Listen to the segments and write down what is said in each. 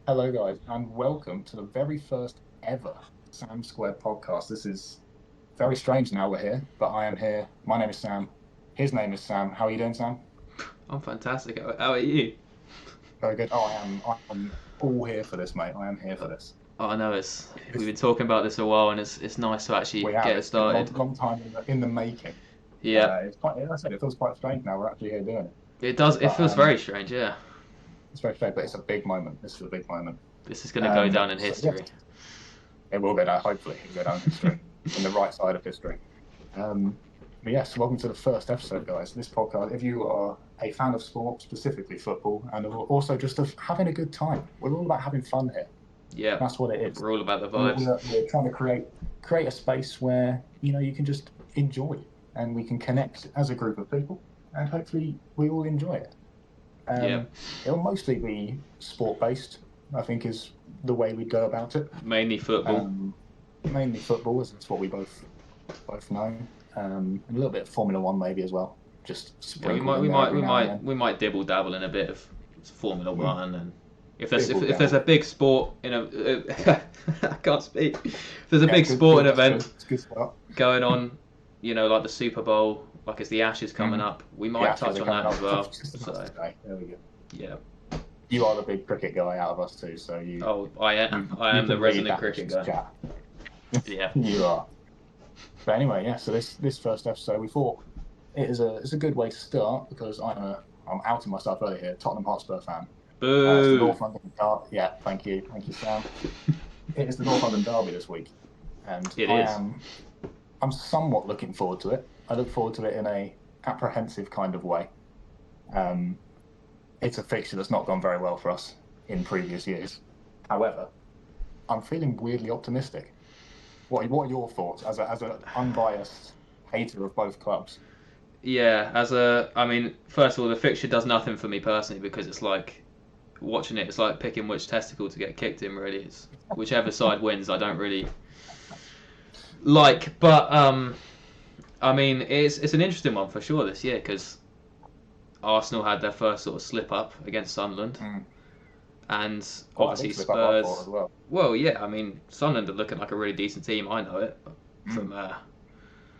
Hello, guys, and welcome to the very first ever Sam2Podcast. This is very strange now we're here, but I am here. My name is Sam. His name is Sam. How are you doing, Sam? I'm fantastic. How are you? Very good. Oh, I'm all here for this, mate. I am here for this. Oh, I know we've been talking about this a while, and it's nice to actually We have. get it It's been a long, started. long time in the making. Yeah, It's quite, as I said, it feels quite strange now we're actually here doing it. it does. It But feels very strange. Yeah, it's very strange, but it's a big moment. This is a big moment. this is going to go down in So, yeah, history. it will go down, hopefully, it'll go down in history, in the right side of history. But yes, welcome to the first episode, guys. This podcast, if you are a fan of sport, specifically football, and also just of having a good time, we're all about having fun here. Yeah, That's what it is. we're all about the We're, vibes. we're trying to create a space where you can just enjoy, and we can connect as a group of people, and hopefully we all enjoy it. Yeah, It'll mostly be sport based, I think, is the way we go about it. mainly football. Mainly football, as it's what we both know, and a little bit of Formula One maybe as well. Just Yeah, we sprinkled might, in we there might, every we now and might, then. we might dibble dabble in a bit of Formula One, and if there's Dibble if there's a dabble. big sport in a, I can't speak. If there's a Yeah, big sporting that's event good. It's a good start. going on, like the Super Bowl, like it's the Ashes coming up, we might Yeah, touch actually, on that as well. just So about today. There we go. yeah. You are the big cricket guy out of us two, so you. Oh, I am. you, I you am the can lead resident that cricket nation's guy. chat. Yeah. You are. But anyway, yeah. So this first episode, we thought it's a good way to start because I'm outing myself earlier here. Tottenham Hotspur fan. It's the Boo. North London Derby. Yeah, thank you, Sam. It is the North London Derby this week, and It is. I'm somewhat looking forward to it. I look forward to it in a apprehensive kind of way. It's a fixture that's not gone very well for us in previous years. However, I'm feeling weirdly optimistic. What are your thoughts as an unbiased hater of both clubs? Yeah. I mean, first of all, the fixture does nothing for me personally because it's like watching it. It's like picking which testicle to get kicked in. Really, it's whichever side wins. I don't really like, but I mean, it's an interesting one for sure this year because Arsenal had their first sort of slip up against Sunderland. And Quite a obviously big slip up I thought Spurs. as well. Well, yeah, I mean Sunderland are looking like a really decent team. I know it from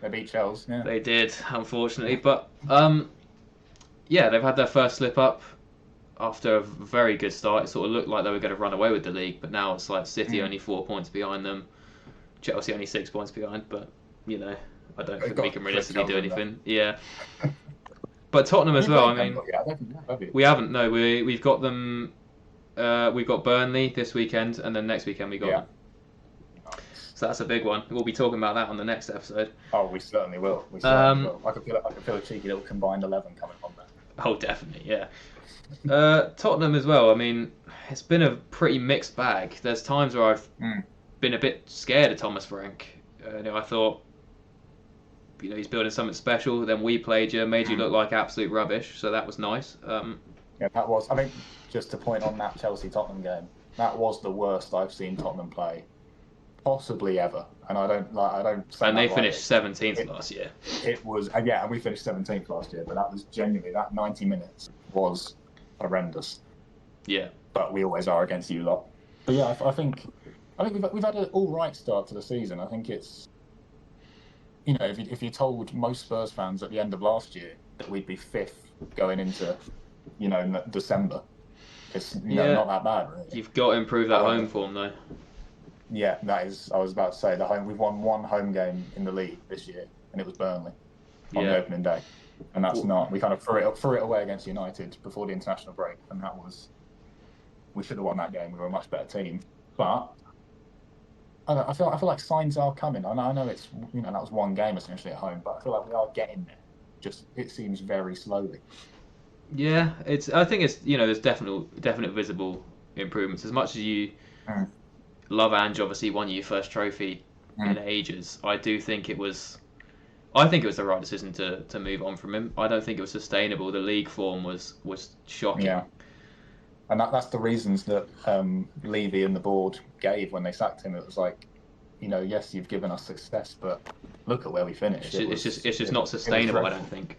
They beat Chelsea. Yeah. they did, unfortunately, but yeah, they've had their first slip up after a very good start. It sort of looked like they were going to run away with the league, but now it's like City only 4 points behind them, Chelsea only 6 points behind. But I don't think we can realistically do anything. Yeah, but Tottenham as well. I mean, Yeah, I don't think you have you? we haven't. No, we've got them. We've got Burnley this weekend, and then next weekend we got them. So that's a big one. We'll be talking about that on the next episode. Oh, we certainly will. We certainly will. I can feel a cheeky little combined 11 coming on there. Oh, definitely, yeah. Tottenham as well. I mean, it's been a pretty mixed bag. There's times where I've been a bit scared of Thomas Frank. I thought, he's building something special. Then we played you, made you look like absolute rubbish. So that was nice. Yeah, that was. I mean, just to point on that Chelsea-Tottenham game, that was the worst I've seen Tottenham play, possibly ever. And I don't. Say And that they lightly. finished 17th last year. It was, and we finished 17th last year, but that was genuinely, that 90 minutes was horrendous. Yeah. But we always are against you lot. But yeah, I think we've had an all right start to the season. I think it's, if you told most Spurs fans at the end of last year that we'd be fifth going into, December, it's not that bad, really. You've got to improve that home form, though. Yeah, that is. I was about to say we've won one home game in the league this year, and it was Burnley on the opening day, and that's not. We kind of threw it away against United before the international break, and we should have won that game. We were a much better team, but I feel like signs are coming. I know it's that was one game essentially at home, but I feel like we are getting there. Just it seems very slowly. Yeah, I think it's there's definite visible improvements. As much as you love Ange, obviously won your first trophy in ages. I think it was the right decision to move on from him. I don't think it was sustainable. The league form was shocking. Yeah, and that's the reasons that Levy and the board gave when they sacked him. It was like, yes, you've given us success, but look at where we finished. It's just not sustainable. I don't think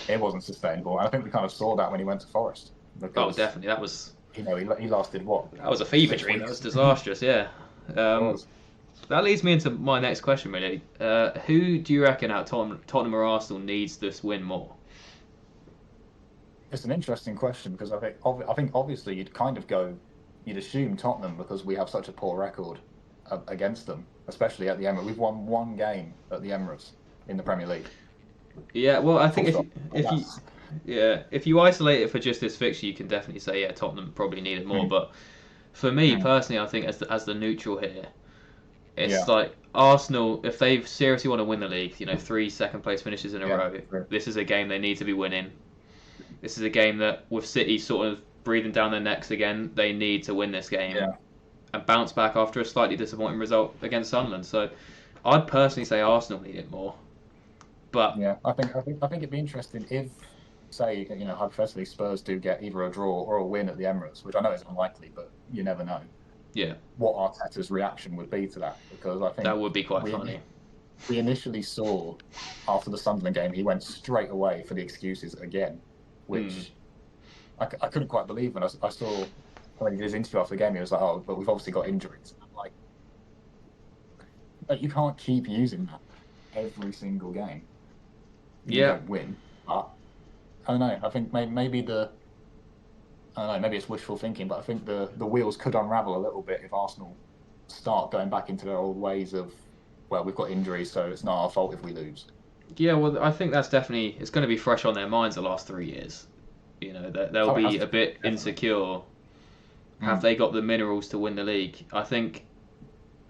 it wasn't sustainable. And I think we kind of saw that when he went to Forest. Oh, definitely. That was he lasted what? That was a fever dream. That was disastrous. Yeah. It was. That leads me into my next question, really. Who do you reckon out Tottenham or Arsenal needs this win more? It's an interesting question because I think obviously you'd assume Tottenham because we have such a poor record against them, especially at the Emirates. We've won one game at the Emirates in the Premier League. Yeah, well, I think if you isolate it for just this fixture, you can definitely say Tottenham probably need it more. But for me personally, I think as the neutral here, it's like Arsenal, if they seriously want to win the league, 3 second place finishes in a row, this is a game they need to be winning. This is a game that, with City sort of breathing down their necks again, they need to win this game and bounce back after a slightly disappointing result against Sunderland. So I'd personally say Arsenal need it more. But I think it'd be interesting if, say, hypothetically Spurs do get either a draw or a win at the Emirates, which I know is unlikely, but you never know. Yeah. What Arteta's reaction would be to that, because I think that would be quite funny. We initially saw after the Sunderland game, he went straight away for the excuses again, which I couldn't quite believe when I saw when he did his interview after the game. He was like, "Oh, but we've obviously got injuries." And I'm like, you can't keep using that every single game. You don't win. But I don't know. I think maybe maybe it's wishful thinking, but I think the wheels could unravel a little bit if Arsenal start going back into their old ways of, well, we've got injuries, so it's not our fault if we lose. Yeah, well, I think that's definitely, it's going to be fresh on their minds the last 3 years. They'll be a bit insecure. Have they got the minerals to win the league? I think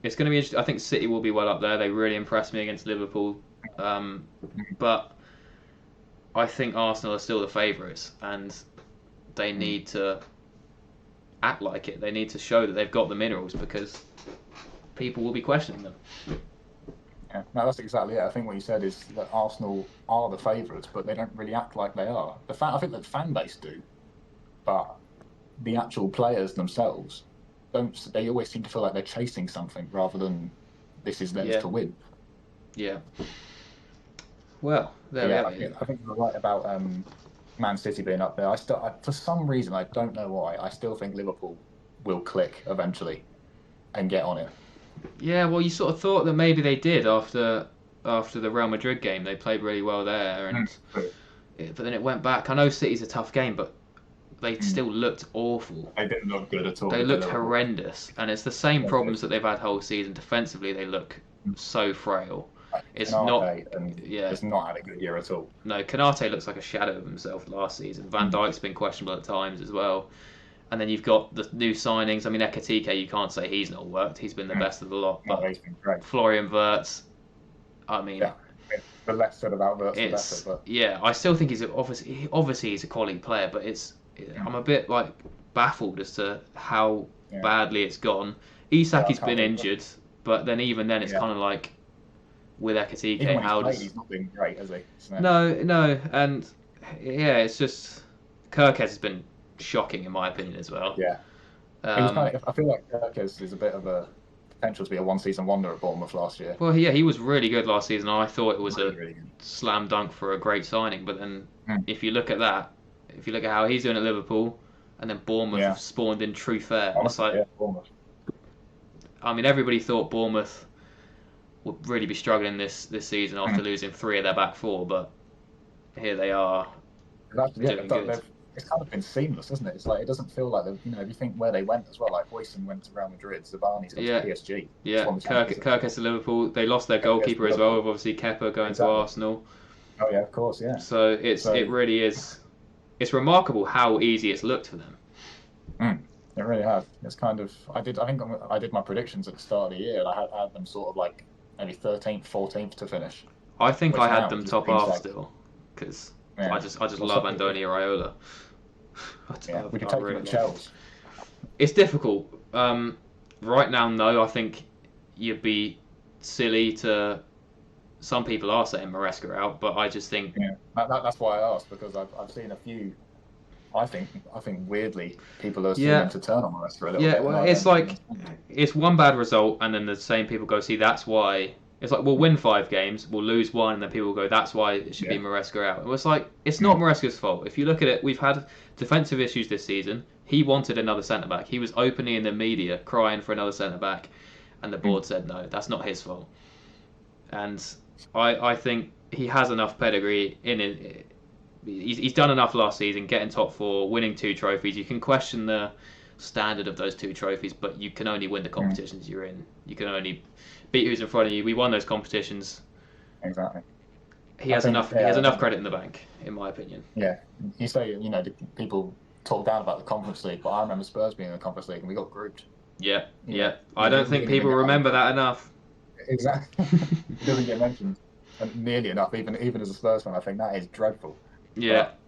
it's going to be interesting. I think City will be well up there. They really impressed me against Liverpool. But I think Arsenal are still the favourites, and they need to act like it. They need to show that they've got the minerals, because people will be questioning them. Yeah, no, that's exactly it. I think what you said is that Arsenal are the favourites, but they don't really act like they are. I think the fan base do, but the actual players themselves don't. They always seem to feel like they're chasing something rather than this is theirs to win. Yeah. Well, there we have it. I think you're right about Man City being up there. For some reason, I don't know why, I still think Liverpool will click eventually and get on it. Yeah, well, you sort of thought that maybe they did after the Real Madrid game. They played really well there, but then it went back. I know City's a tough game, but they still looked awful. They didn't look good at all. They looked horrendous, and it's the same problems that they've had whole season. Defensively, they look so frail. It's not had a good year at all. No, Kanate looks like a shadow of himself last season. Van Dijk's been questionable at times as well. And then you've got the new signings. I mean, Ekitike, you can't say he's not worked. He's been the best of the lot. But he's been great. Florian Wirtz, I mean... Yeah, the less said about Wirtz, the better. But... Yeah, I still think he's a quality player, but I'm a bit baffled as to how badly it's gone. Isaki's been injured, but then even then it's kind of like, with Ekitike, he's not been great, has he? No, and it's just Kirkes has been shocking in my opinion as well. Yeah, I feel like Kirkes is a bit of a potential to be a one-season wonder at Bournemouth last year. Well, yeah, he was really good last season. I thought it was really slam dunk for a great signing. But then, if you look at how he's doing at Liverpool, and then Bournemouth have spawned in true fair. Bournemouth. I mean, everybody thought Bournemouth would really be struggling this season after losing 3 of their back 4, but here they are doing good. It's kind of been seamless, isn't it? It's like, it doesn't feel like, if you think where they went as well, like Boyson went to Real Madrid, Zabani's gone to PSG. Yeah, Kirkes to Liverpool. They lost their goalkeeper as well, with obviously Kepa going to Arsenal. Oh yeah, of course, yeah. So it really is. It's remarkable how easy it's looked for them. It really has. It's kind of. I think I did my predictions at the start of the year, and I had them sort of like maybe 13th, 14th to finish. I think I had them top half still, because I just love Andoni Iraola. We could take them at Chelsea. It's difficult. Right now, no. I think you'd be silly to. Some people are saying Maresca out, but I just think. Yeah, that's why I asked, because I've seen a few. I think weirdly people are seeming to turn on Maresca a little bit. Yeah, well, it's like it's one bad result, and then the same people go, see, that's why. It's like we'll win 5 games, we'll lose 1, and then people go, that's why it should be Maresca out. It's like, it's not Maresca's fault. If you look at it, we've had defensive issues this season. He wanted another centre back. He was openly in the media crying for another centre back, and the board said no. That's not his fault. And I think he has enough pedigree in it. He's done enough last season, getting top 4, winning 2 trophies. You can question the standard of those 2 trophies, but you can only win the competitions you're in. You can only beat who's in front of you. We won those competitions. Exactly. He has enough credit in the bank, in my opinion. Yeah, you say people talk down about the Conference League, but I remember Spurs being in the Conference League and we got grouped. Yeah. I don't think people remember that enough. Exactly. It doesn't get mentioned nearly enough, even as a Spurs fan. I think that is dreadful. Yeah. But,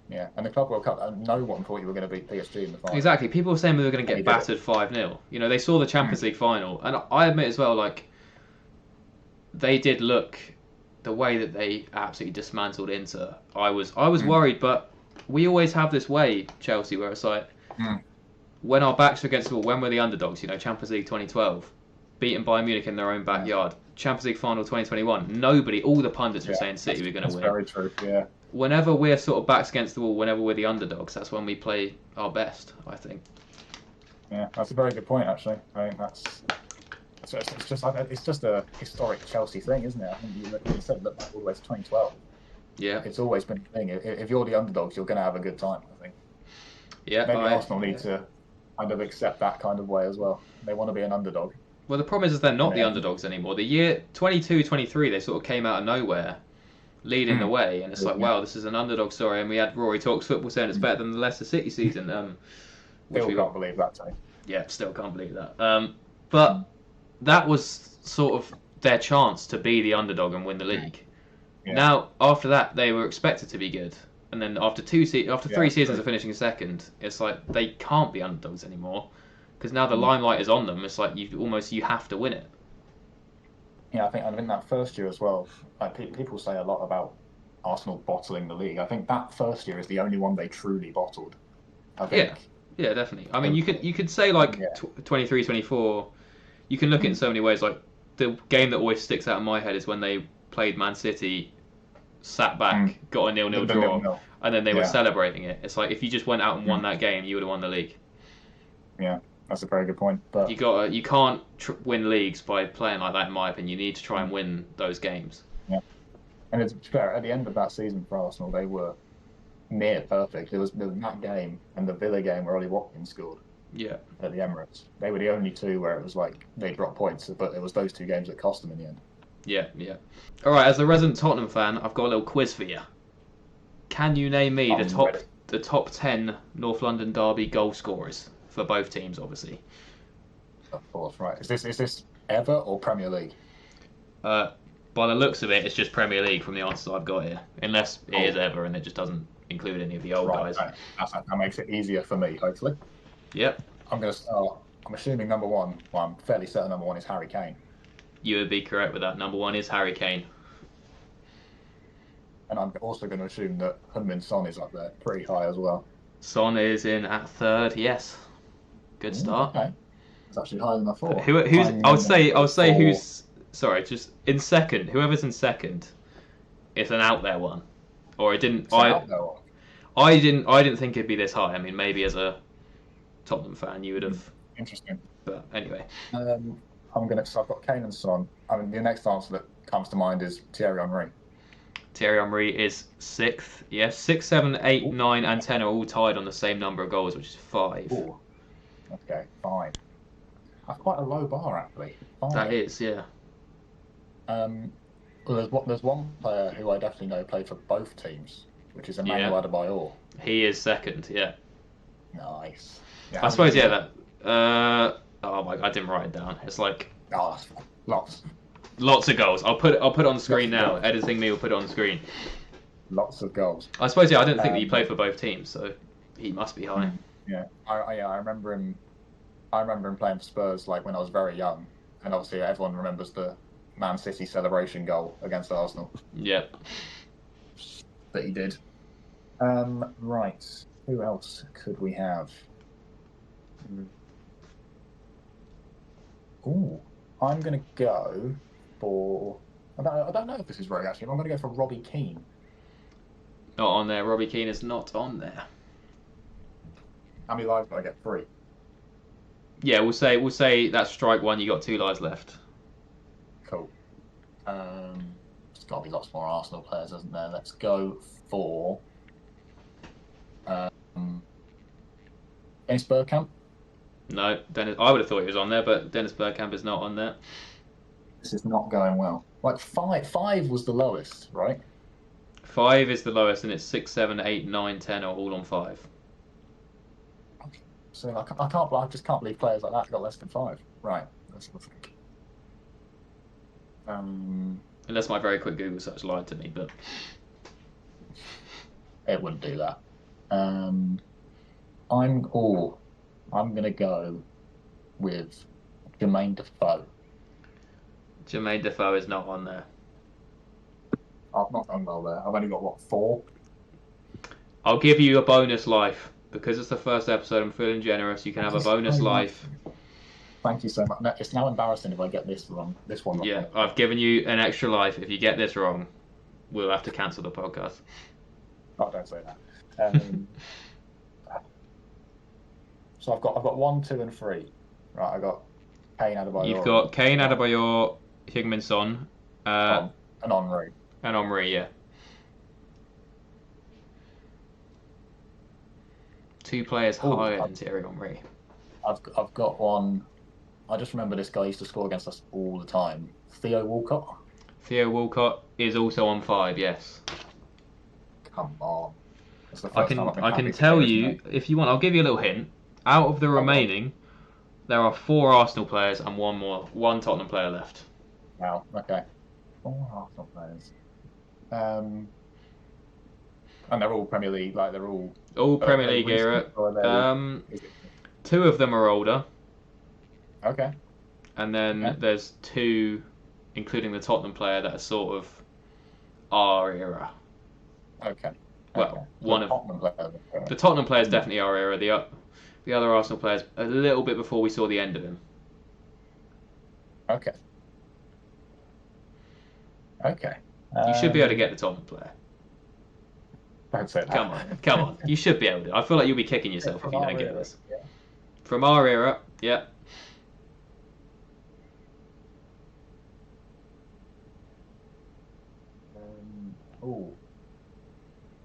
yeah, and the Club World Cup, no one thought you were going to beat PSG in the final. Exactly. People were saying we were going to get battered 5-0. They saw the Champions League final, and I admit as well, they did look the way that they absolutely dismantled Inter. I was worried, but we always have this way, Chelsea, where it's like when our backs are against the wall, when we're the underdogs. Champions League 2012, beaten Bayern Munich in their own backyard. Champions League final 2021. All the pundits were saying City were going to win. That's very true. Yeah. Whenever we're sort of backs against the wall, whenever we're the underdogs, that's when we play our best, I think. Yeah, that's a very good point, actually. I think it's just a historic Chelsea thing, isn't it? I think you said look back all the way to 2012. Yeah. It's always been a thing. If you're the underdogs, you're going to have a good time, I think. Yeah. Maybe Arsenal need to kind of accept that kind of way as well. They want to be an underdog. Well, the problem is they're not the underdogs anymore. The year 22-23, they sort of came out of nowhere, leading the way, and it's like, wow, this is an underdog story. And we had Rory Talks Football saying it's better than the Leicester City season. Still can't believe that, Tony. Yeah, still can't believe that. But that was sort of their chance to be the underdog and win the league. Yeah. Now, after that, they were expected to be good. And then after 3 seasons of finishing second, it's like they can't be underdogs anymore. Because now the limelight is on them. It's like you have to win it. Yeah, I think that first year as well, people say a lot about Arsenal bottling the league. I think that first year is the only one they truly bottled. I think. Yeah, definitely. I mean, you could say 23, 24. You can look at it in so many ways. Like the game that always sticks out in my head is when they played Man City, sat back, got a 0-0 draw, and then they were celebrating it. It's like if you just went out and won that game, you would have won the league. Yeah. That's a very good point. But you can't win leagues by playing like that, in my opinion. You need to try and win those games. Yeah, and it's fair. At the end of that season for Arsenal, they were near perfect. There was that game and the Villa game where Ollie Watkins scored. Yeah. At the Emirates, they were the only two where it was like they dropped points, but it was those 2 games that cost them in the end. Yeah. All right, as a resident Tottenham fan, I've got a little quiz for you. Can you name me the top 10 North London derby goal scorers? For both teams, obviously. Of course, right. Is this ever or Premier League? By the looks of it, it's just Premier League from the answers I've got here. Unless it is ever and it just doesn't include any of the old guys. Right. That makes it easier for me, hopefully. Yep. I'm going to start. I'm assuming number 1, well, I'm fairly certain number 1 is Harry Kane. You would be correct with that. Number 1 is Harry Kane. And I'm also going to assume that Heung-min Son is up there pretty high as well. Son is in at 3rd, yes. Good start. Okay. It's actually higher than I thought. I would say who's sorry, just in second. Whoever's in second, it's an out there one, or it didn't. I didn't think it'd be this high. I mean, maybe as a Tottenham fan, you would have. Interesting. But anyway. So I've got Kane and Son. I mean, the next answer that comes to mind is Thierry Henry. Thierry Henry is 6th. Yes, 6, 7, 8, 9, and 10 are all tied on the same number of goals, which is 5. Ooh. Okay, 5. That's quite a low bar, actually. 5. That is, yeah. Well, there's one player who I definitely know played for both teams, which is Emmanuel Adebayor. He is 2nd, yeah. Nice. I suppose, that. Oh my! I didn't write it down. It's like lots of goals. I'll put it on the screen now. Editing me will put it on the screen. Lots of goals. I suppose, I didn't think that he played for both teams, so he must be high. Yeah, I remember him. I remember him playing for Spurs when I was very young, and obviously everyone remembers the Man City celebration goal against Arsenal. Yep. That he did. Right. Who else could we have? Ooh, I'm going to go for... I don't know if this is right, actually. I'm going to go for Robbie Keane. Not on there. Robbie Keane is not on there. How many lives do I get? 3. Yeah, we'll say that's strike 1. You got 2 lives left. Cool. There's got to be lots more Arsenal players, isn't there? Let's go for Dennis Bergkamp. No, Dennis. I would have thought he was on there, but Dennis Bergkamp is not on there. This is not going well. Like 5 was the lowest, right? 5 is the lowest, and it's 6, 7, 8, 9, 10 are all on 5. So I just can't believe players like that got less than 5. Right. Let's think. Unless my very quick Google search lied to me, but it wouldn't do that. I'm gonna go with Jermaine Defoe. Jermaine Defoe is not on there. I've not done well there. I've only got 4. I'll give you a bonus life because it's the first episode. I'm feeling generous. You can have a bonus life. Thank you so much. No, it's now embarrassing if I get this wrong. This one. Yeah, I've given you an extra life. If you get this wrong, we'll have to cancel the podcast. Oh, don't say that. So I've got 1, 2, and 3. Right, I got Kane Adebayor. You've got Kane Adebayor, Heung-min Son, and Henry. And Omri, yeah. 2 players higher than Thierry Henry. I've got one. I just remember this guy used to score against us all the time. Theo Walcott. Theo Walcott is also on 5, yes. Come on. I can tell you, if you want, I'll give you a little hint. Out of the remaining, there are 4 Arsenal players and one Tottenham player left. Wow, okay. 4 Arsenal players. And they're all Premier League, like they're all Premier League era. 2 of them are older. Okay. And then there's 2, including the Tottenham player, that are sort of our era. Okay. Well, one of Tottenham the Tottenham players definitely our era. The other Arsenal players a little bit before we saw the end of him. Okay. Okay. You should be able to get the Tottenham player. Don't say that. Come on. You should be able to. I feel like you'll be kicking yourself if you don't get this. Yeah. From our era, yeah.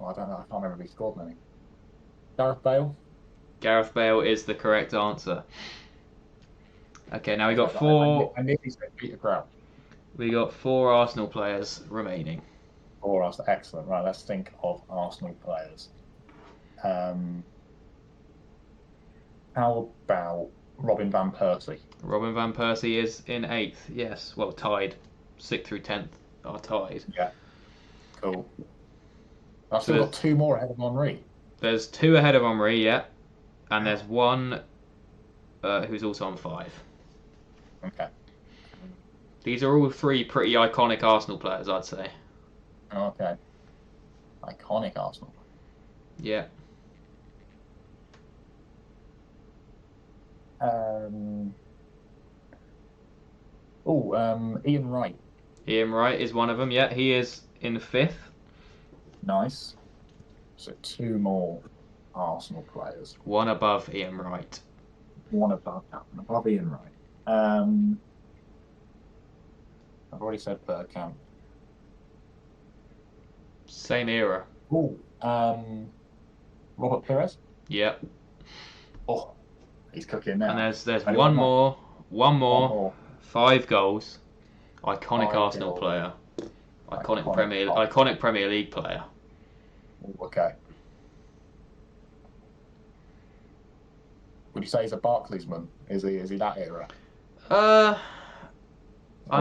I don't know. I can't remember if he scored many. Gareth Bale. Gareth Bale is the correct answer. Okay, now we got 4. I nearly said Peter Crouch. We got 4 Arsenal players remaining. 4 Arsenal. Excellent. Right, let's think of Arsenal players. How about Robin van Persie? Robin van Persie is in 8th. Yes, well tied. 6th through 10th are tied. Yeah. Cool. I've still got 2 more ahead of Henry. There's 2 ahead of Henry, yeah. And there's 1 who's also on 5. Okay. These are all 3 pretty iconic Arsenal players, I'd say. Okay. Iconic Arsenal. Yeah. Ian Wright. Ian Wright is one of them, yeah. He is in 5th. Nice. So 2 more Arsenal players. 1 above Ian Wright. 1 above Ian Wright. I've already said Bergkamp. Same era. Robert Pires. Yep. Oh, he's cooking now. And there's one more. 5 goals. Iconic 5 Arsenal goals. player. Iconic Premier League player. Okay. Would you say he's a Barclaysman? Is he that era? I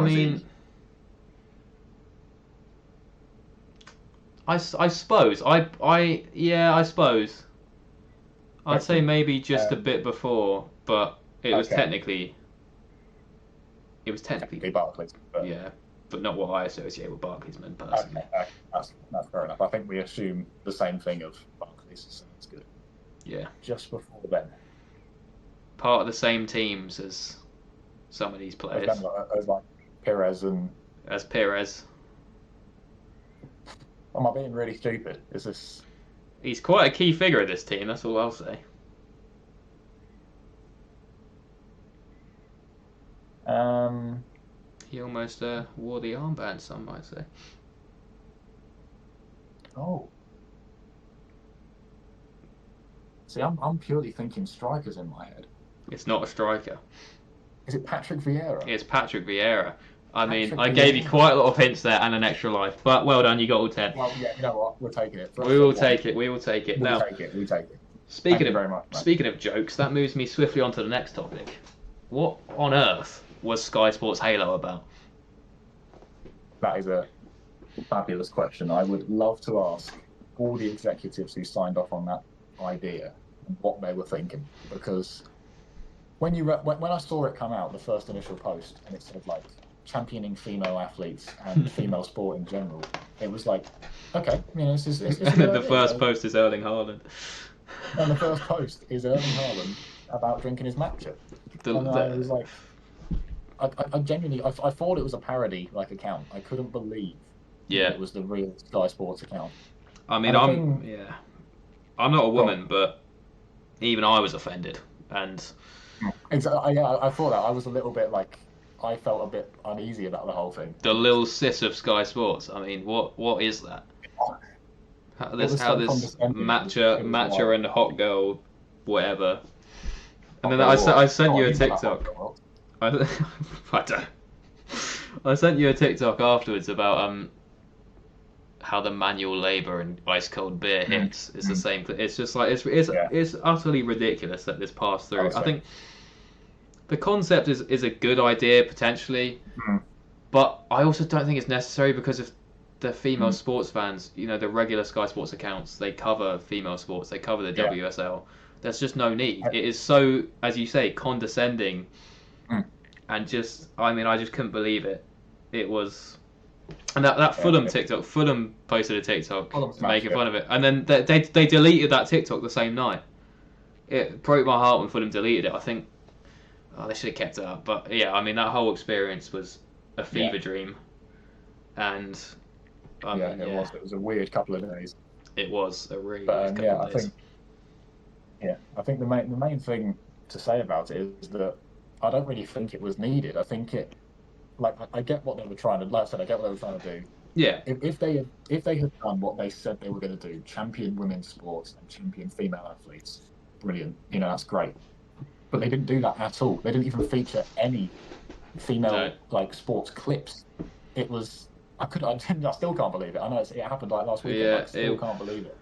mean, I suppose. I suppose. I'd say maybe just a bit before, but it was technically Barclays. But... Yeah, but not what I associate with Barclaysman personally. Okay, that's fair enough. I think we assume the same thing of Barclays, so that's good. Yeah. Just before then. Part of the same teams as some of these players. As like Pires and... As Pires. Am I being really stupid? Is this... He's quite a key figure of this team, that's all I'll say. He almost wore the armband, some might say. Oh. See, I'm purely thinking strikers in my head. It's not a striker. Is it Patrick Vieira? It's Patrick Vieira. I mean, Patrick I gave you Vieira. quite a lot of hints there and an extra life, but well done, you got all 10. Well, yeah, you know what? We're taking it. We will take it. We will take it. Now, We take it. speaking very much, mate. speaking of jokes, that moves me swiftly on to the next topic. What on earth was Sky Sports Halo about? That is a fabulous question. I would love to ask all the executives who signed off on that idea what they were thinking, because when I saw it come out, the first initial post, and it said like championing female athletes and female sport in general, it was like, okay, you know, this is The first post is Erling Haaland. And the first post is Erling Haaland about drinking his matcha. And I was like, I genuinely, I thought it was a parody like account. I couldn't believe it was the real Sky Sports account. I mean, I'm not a woman, but even I was offended, and exactly, yeah, I thought that. I was a little bit like, I felt a bit uneasy about the whole thing. The little sis of Sky Sports. I mean, what is that? How this matcha and hot girl, whatever. And then I sent you a TikTok. I sent you a TikTok afterwards about how the manual labour and ice cold beer hits is the same. It's just like it's utterly ridiculous that this passed through. I think the concept is a good idea potentially, but I also don't think it's necessary because of the female sports fans. You know, the regular Sky Sports accounts, they cover female sports, they cover the WSL. There's just no need. It is so, as you say, condescending, and just, I mean, I just couldn't believe it. It was, and that Fulham TikTok, Fulham posted a TikTok making fun of it, and then they deleted that TikTok the same night. It broke my heart when Fulham deleted it. I think, they should have kept it up. But yeah, I mean, that whole experience was a fever dream, and it was a weird couple of days. It was a really weird couple of days. I think the main thing to say about it is that I don't really think it was needed. I think I get what they were trying to, like I said, I get what they were trying to do. Yeah. If they had done what they said they were going to do, champion women's sports and champion female athletes, brilliant. You know, that's great. But they didn't do that at all. They didn't even feature any female sports clips. It was I still can't believe it. I know it happened like last week. I still can't believe it.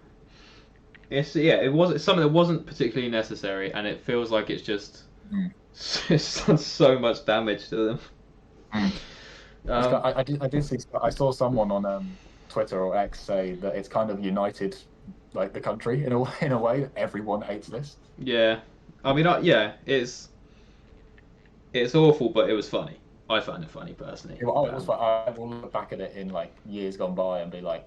It's something that wasn't particularly necessary, and it feels like it's just it's done so much damage to them. I saw someone on Twitter or X say that it's kind of united like the country in a way. Everyone hates this. Yeah, I mean, it's awful, but it was funny. I found it funny personally. It was I will look back at it in like years gone by and be like,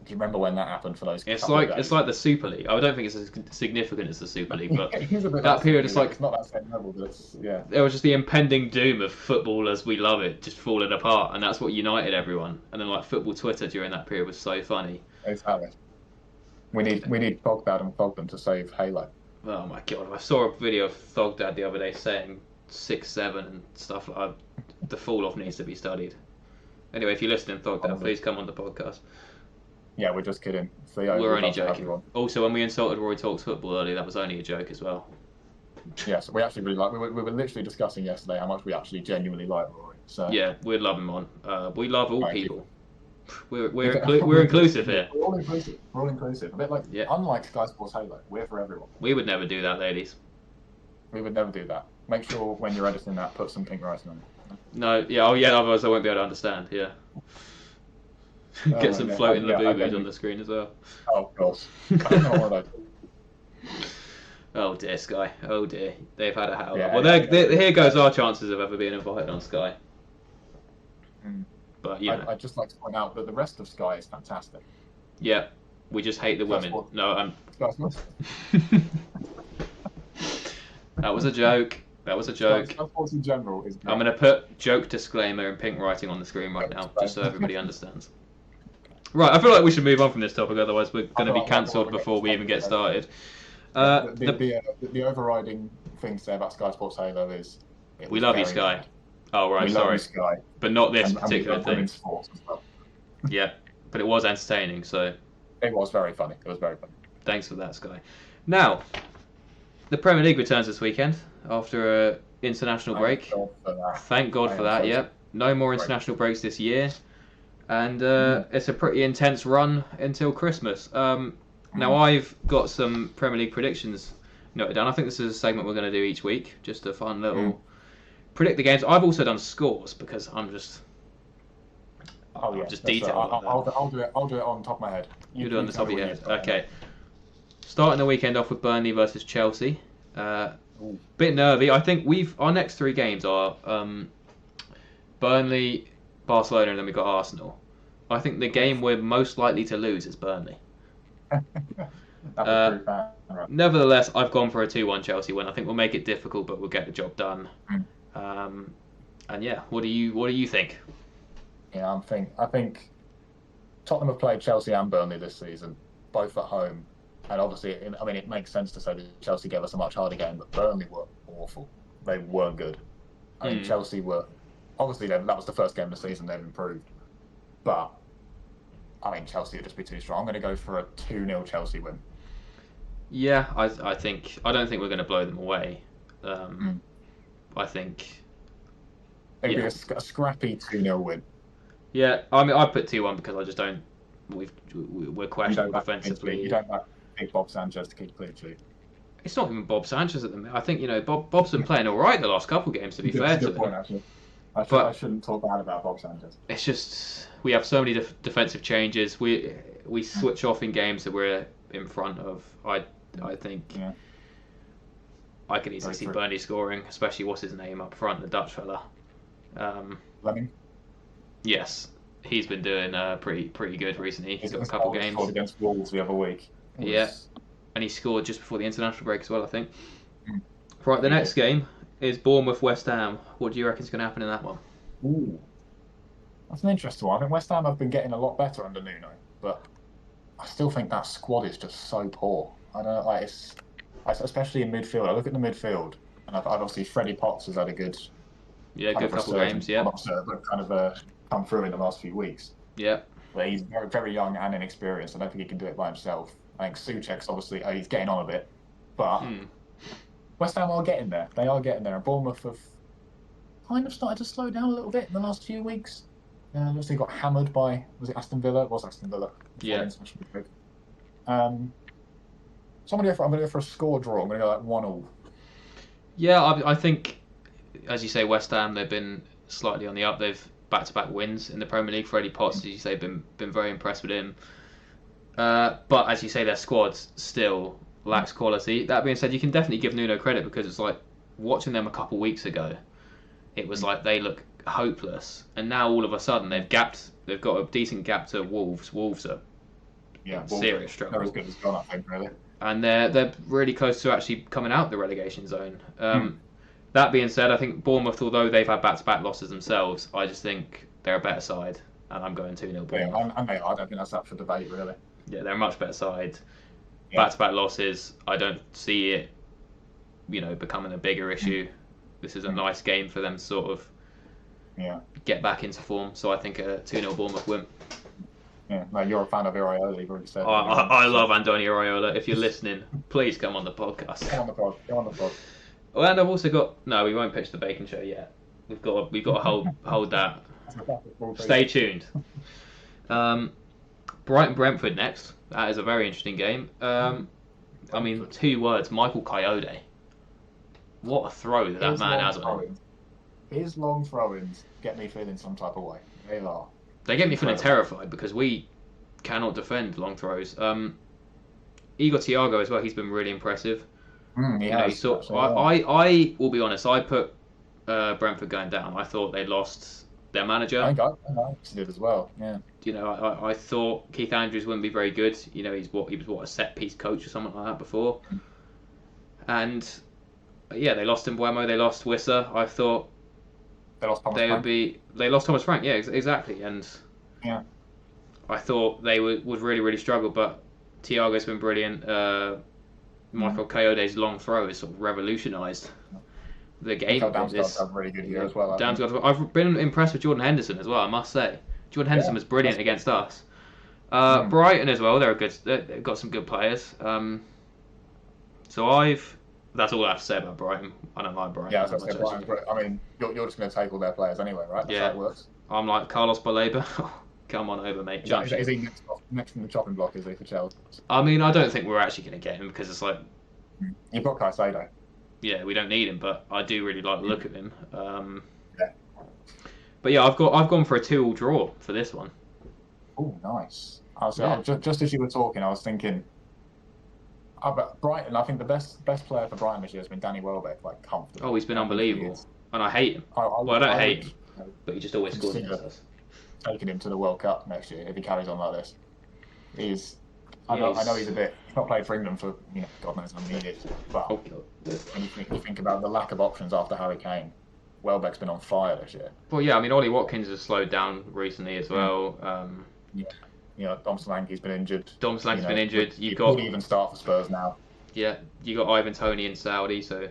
do you remember when that happened for those? It's like the Super League. I don't think it's as significant as the Super League, but that period is like it's not that same level, but it's There was just the impending doom of football as we love it just falling apart, and that's what united everyone. And then like football Twitter during that period was so funny. Exactly. We need Thogdad and Thogdom to save Halo. Oh my god! I saw a video of Thogdad the other day saying 6'7" and stuff like that. The fall off needs to be studied. Anyway, if you're listening, Thogdad, please come on the podcast. Yeah, we're just kidding. We're only joking. Also, when we insulted Roy Talks Football earlier, that was only a joke as well. Yes, we actually really like. We were literally discussing yesterday how much we actually genuinely like Roy. So yeah, we'd love him on. We love all people. We're inclusive here. We're all inclusive. A bit like unlike Sky Sports Halo, we're for everyone. We would never do that, ladies. We would never do that. Make sure when you're editing that, put some pink writing on it. No, otherwise I won't be able to understand. Yeah. Get some floating labubus on the screen as well. Oh, of course. I don't know what I do. Oh dear, Sky. Oh dear. They've had a howler. Here goes our chances of ever being invited on Sky. But I'd just like to point out that the rest of Sky is fantastic. Yeah, we just hate the women. That was a joke. Sky Sports in general is great. I'm going to put joke disclaimer in pink writing on the screen right now, just so everybody understands. Right, I feel like we should move on from this topic, otherwise we're going to be cancelled before we even get started. The overriding thing to say about Sky Sports Halo is... We love you, Sky. Oh right, We sorry, love Sky, but not this and we particular love thing. women's sports as well. Yeah, but it was entertaining. So It was very funny. It was very funny. thanks for that, Sky. Now, the Premier League returns this weekend after a international break. Thank God for that. Yeah, no more international breaks this year, and it's a pretty intense run until Christmas. Now I've got some Premier League predictions noted down. I think this is a segment we're going to do each week, just a fun little predict the games. I've also done scores because I'm just just detailed. I'll do it. I'll do it on top of my head. You do it on the top of your head. Okay. Starting the weekend off with Burnley versus Chelsea. Bit nervy. I think our next 3 games are Burnley, Barcelona, and then we've got Arsenal. I think the game we're most likely to lose is Burnley. Nevertheless, I've gone for a 2-1 Chelsea win. I think we'll make it difficult, but we'll get the job done. And yeah, what do you think? Yeah, I think Tottenham have played Chelsea and Burnley this season, both at home. And obviously, it makes sense to say that Chelsea gave us a much harder game, but Burnley were awful. They weren't good. I mean, Chelsea were... Obviously, that was the first game of the season. They've improved. But, Chelsea would just be too strong. I'm going to go for a 2-0 Chelsea win. Yeah, I don't think we're going to blow them away. I think... It'd be a scrappy 2-0 win. Yeah, I put 2-1 because I just don't... We're questionable defensively. You don't like Bob Sanchez to keep clean sheet. It's not even Bob Sanchez at the minute. I think Bob's been playing all right the last couple of games. To be fair to him, actually. I shouldn't talk bad about Bob Sanchez. It's just we have so many defensive changes. We switch off in games that we're in front of. I think. Yeah. I could easily see Burnley scoring, especially what's his name up front, the Dutch fella. Lemming. Yes. He's been doing pretty good recently. He's got a couple games. He scored against Wolves the other week. Yeah, and he scored just before the international break as well, I think. Right, the next game is Bournemouth West Ham. What do you reckon is going to happen in that one? Ooh, that's an interesting one. I think West Ham have been getting a lot better under Nuno, but I still think that squad is just so poor. I don't know, especially in midfield. I look at the midfield, and I've obviously Freddie Potts has had a good couple games. Yeah, but kind of come through in the last few weeks. Yeah. But he's very, very young and inexperienced. I don't think he can do it by himself. I think Souček's obviously he's getting on a bit, but West Ham are getting there. They are getting there, and Bournemouth have kind of started to slow down a little bit in the last few weeks. Obviously got hammered by Aston Villa? It was Aston Villa. Yeah. So I'm going to go for a score draw. I'm going to go 1-1. Yeah, I think, as you say, West Ham, they've been slightly on the up. They've back-to-back wins in the Premier League. Freddie Potts, as you say, been very impressed with him. But as you say, their squad still lacks quality. That being said, you can definitely give Nuno credit because it's like watching them a couple weeks ago. It was like they look hopeless, and now all of a sudden they've got a decent gap to Wolves. Wolves are serious struggle. They're as good as gone, I think, really. And they're really close to actually coming out the relegation zone. That being said, I think Bournemouth, although they've had back-to-back losses themselves, I just think they're a better side, and I'm going 2-0 Bournemouth. Yeah, and they are. I don't think that's up for debate, really. Yeah, they're a much better side. Yeah. Back-to-back losses, I don't see it, becoming a bigger issue. This is a nice game for them to sort of get back into form. So I think a 2-0 Bournemouth win. Yeah, no, you're a fan of Iraola, you've already said. I love Andoni Iraola. If you're listening, please come on the podcast. Come on the pod. Well, and I've also got... No, we won't pitch the bacon show yet. We've got to hold that. Stay tuned. Brighton-Brentford next. That is a very interesting game. 2 words. Michael Coyote. What a throw that man has on. His long throw-ins get me feeling some type of way. They are. They get me feeling terrified because we cannot defend long throws. Igor Thiago as well. He's been really impressive. I will be honest. I put Brentford going down. I thought they lost their manager. I did as well. Yeah. I thought Keith Andrews wouldn't be very good. He was a set piece coach or something like that before. And they lost Mbuemo. They lost Wissa. I thought they lost Thomas Frank. They lost Thomas Frank. Yeah, exactly. And I thought they would really, really struggle. But Thiago's been brilliant. Michael Coyote's long throw is sort of revolutionised the game. Damsgaard's had a really good year as well. I've been impressed with Jordan Henderson as well, I must say. Jordan Henderson was brilliant against us. Brighton as well, they've got some good players. That's all I have to say about Brighton. I don't like Brighton. Yeah, I was going to say, I mean, you're just going to take all their players anyway, right? That's how it works. I'm like, Carlos Baleba, come on over, mate. Is he next in the chopping block, is he, for Chelsea? I mean, I don't think we're actually going to get him because it's like... You've got Caicedo. Yeah, we don't need him, but I do really like the look of him. But yeah, I've gone for a 2-2 draw for this one. Oh, nice. Just as you were talking, I was thinking... But Brighton, I think the best player for Brighton this year has been Danny Welbeck, like comfortable. Oh, he's been unbelievable, and I hate him. I don't hate him, but he just always scores against us. Taking him to the World Cup next year if he carries on like this. I know he's not played for England for God knows how many years, but when you think about the lack of options after Harry Kane, Welbeck's been on fire this year. Well, yeah, I mean Ollie Watkins has slowed down recently as well. Dom Solanke's been injured. Been injured. He could even start for Spurs now. Yeah, you got Ivan Toney in Saudi, so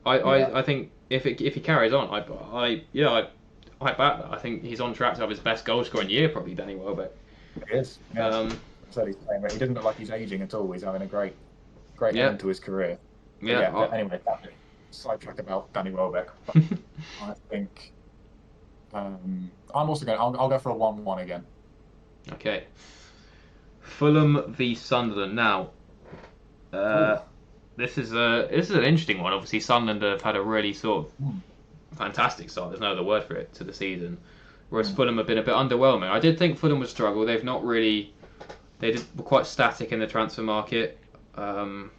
I think if he carries on, I back that. I think he's on track to have his best goal scoring year, probably Danny Welbeck. He is. Yes. He doesn't look like he's aging at all. He's having a great end to his career. Anyway, sidetrack about Danny Welbeck. I think I'm also going. I'll go for a 1-1 again. Okay. Fulham v Sunderland. Now, this is an interesting one. Obviously, Sunderland have had a really sort of fantastic start. There's no other word for it to the season. Whereas Fulham have been a bit underwhelming. I did think Fulham would struggle. They've not really. Were quite static in the transfer market for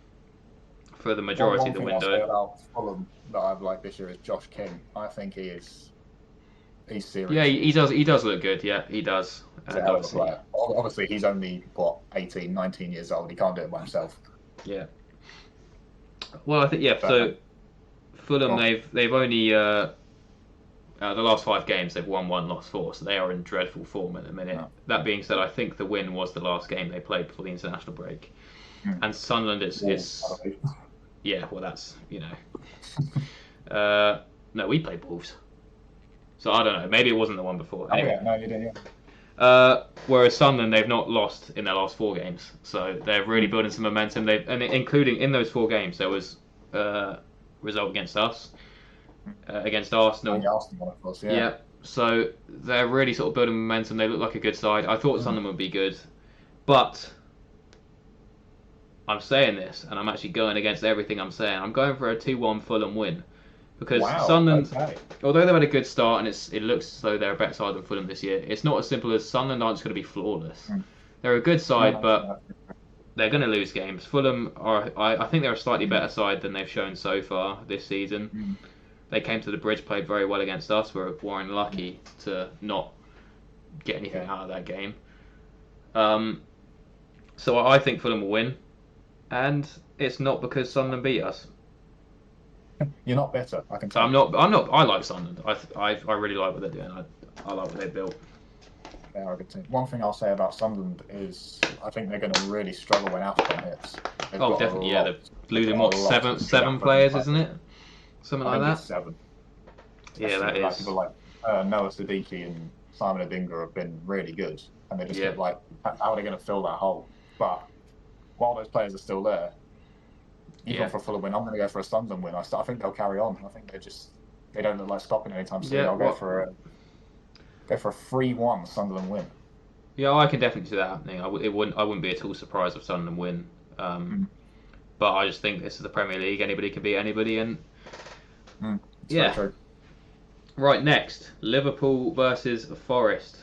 the majority of the window. One thing I'll say about Fulham that I've liked this year is Josh King. I think he's serious. Yeah, he does. He does look good. Yeah, he does. Obviously, he's only 18, 19 years old. He can't do it by himself. Yeah. Well, I think So Fulham, they've only the last 5 games they've won 1, lost 4, so they are in dreadful form at the minute. Yeah. That being said, I think the win was the last game they played before the international break, and Sunderland is yeah. Well, that's no, we played Wolves, so I don't know. Maybe it wasn't the one before. Anyway. No, you did. Yeah. Whereas Sunderland, they've not lost in their last 4 games, so they're really building some momentum. Including in those 4 games, there was a result against us, against Arsenal. The Arsenal one, of course, yeah. Yeah, so they're really sort of building momentum. They look like a good side. I thought Sunderland would be good, but I'm saying this, and I'm actually going against everything I'm saying. I'm going for a 2-1 Fulham win. Because Sunderland, although they've had a good start and it looks as though they're a better side than Fulham this year, it's not as simple as Sunderland aren't just going to be flawless. They're a good side, but they're going to lose games. Fulham I think they're a slightly better side than they've shown so far this season. They came to the Bridge, played very well against us. We're unlucky to not get anything out of that game. So I think Fulham will win, and it's not because Sunderland beat us. You're not better, I can tell. I'm not. I like Sunderland. I really like what they're doing. I like what they built. They are a good team. One thing I'll say about Sunderland is I think they're going to really struggle when AFCON hits. Definitely. Yeah, they're losing seven players, isn't it? Something like that. 7. Yeah, that is. People like Noah Siddiqui and Simon Adingra have been really good, and they just look like, how are they going to fill that hole? But while those players are still there, you've gone for a Fulham win. I'm going to go for a Sunderland win. I think they'll carry on. I think they don't look like stopping anytime soon. I'll go for a 3-1 Sunderland win. Yeah, I can definitely see that happening. I wouldn't be at all surprised if Sunderland win. But I just think this is the Premier League. Anybody can beat anybody, and very true. Right, next, Liverpool versus Forest.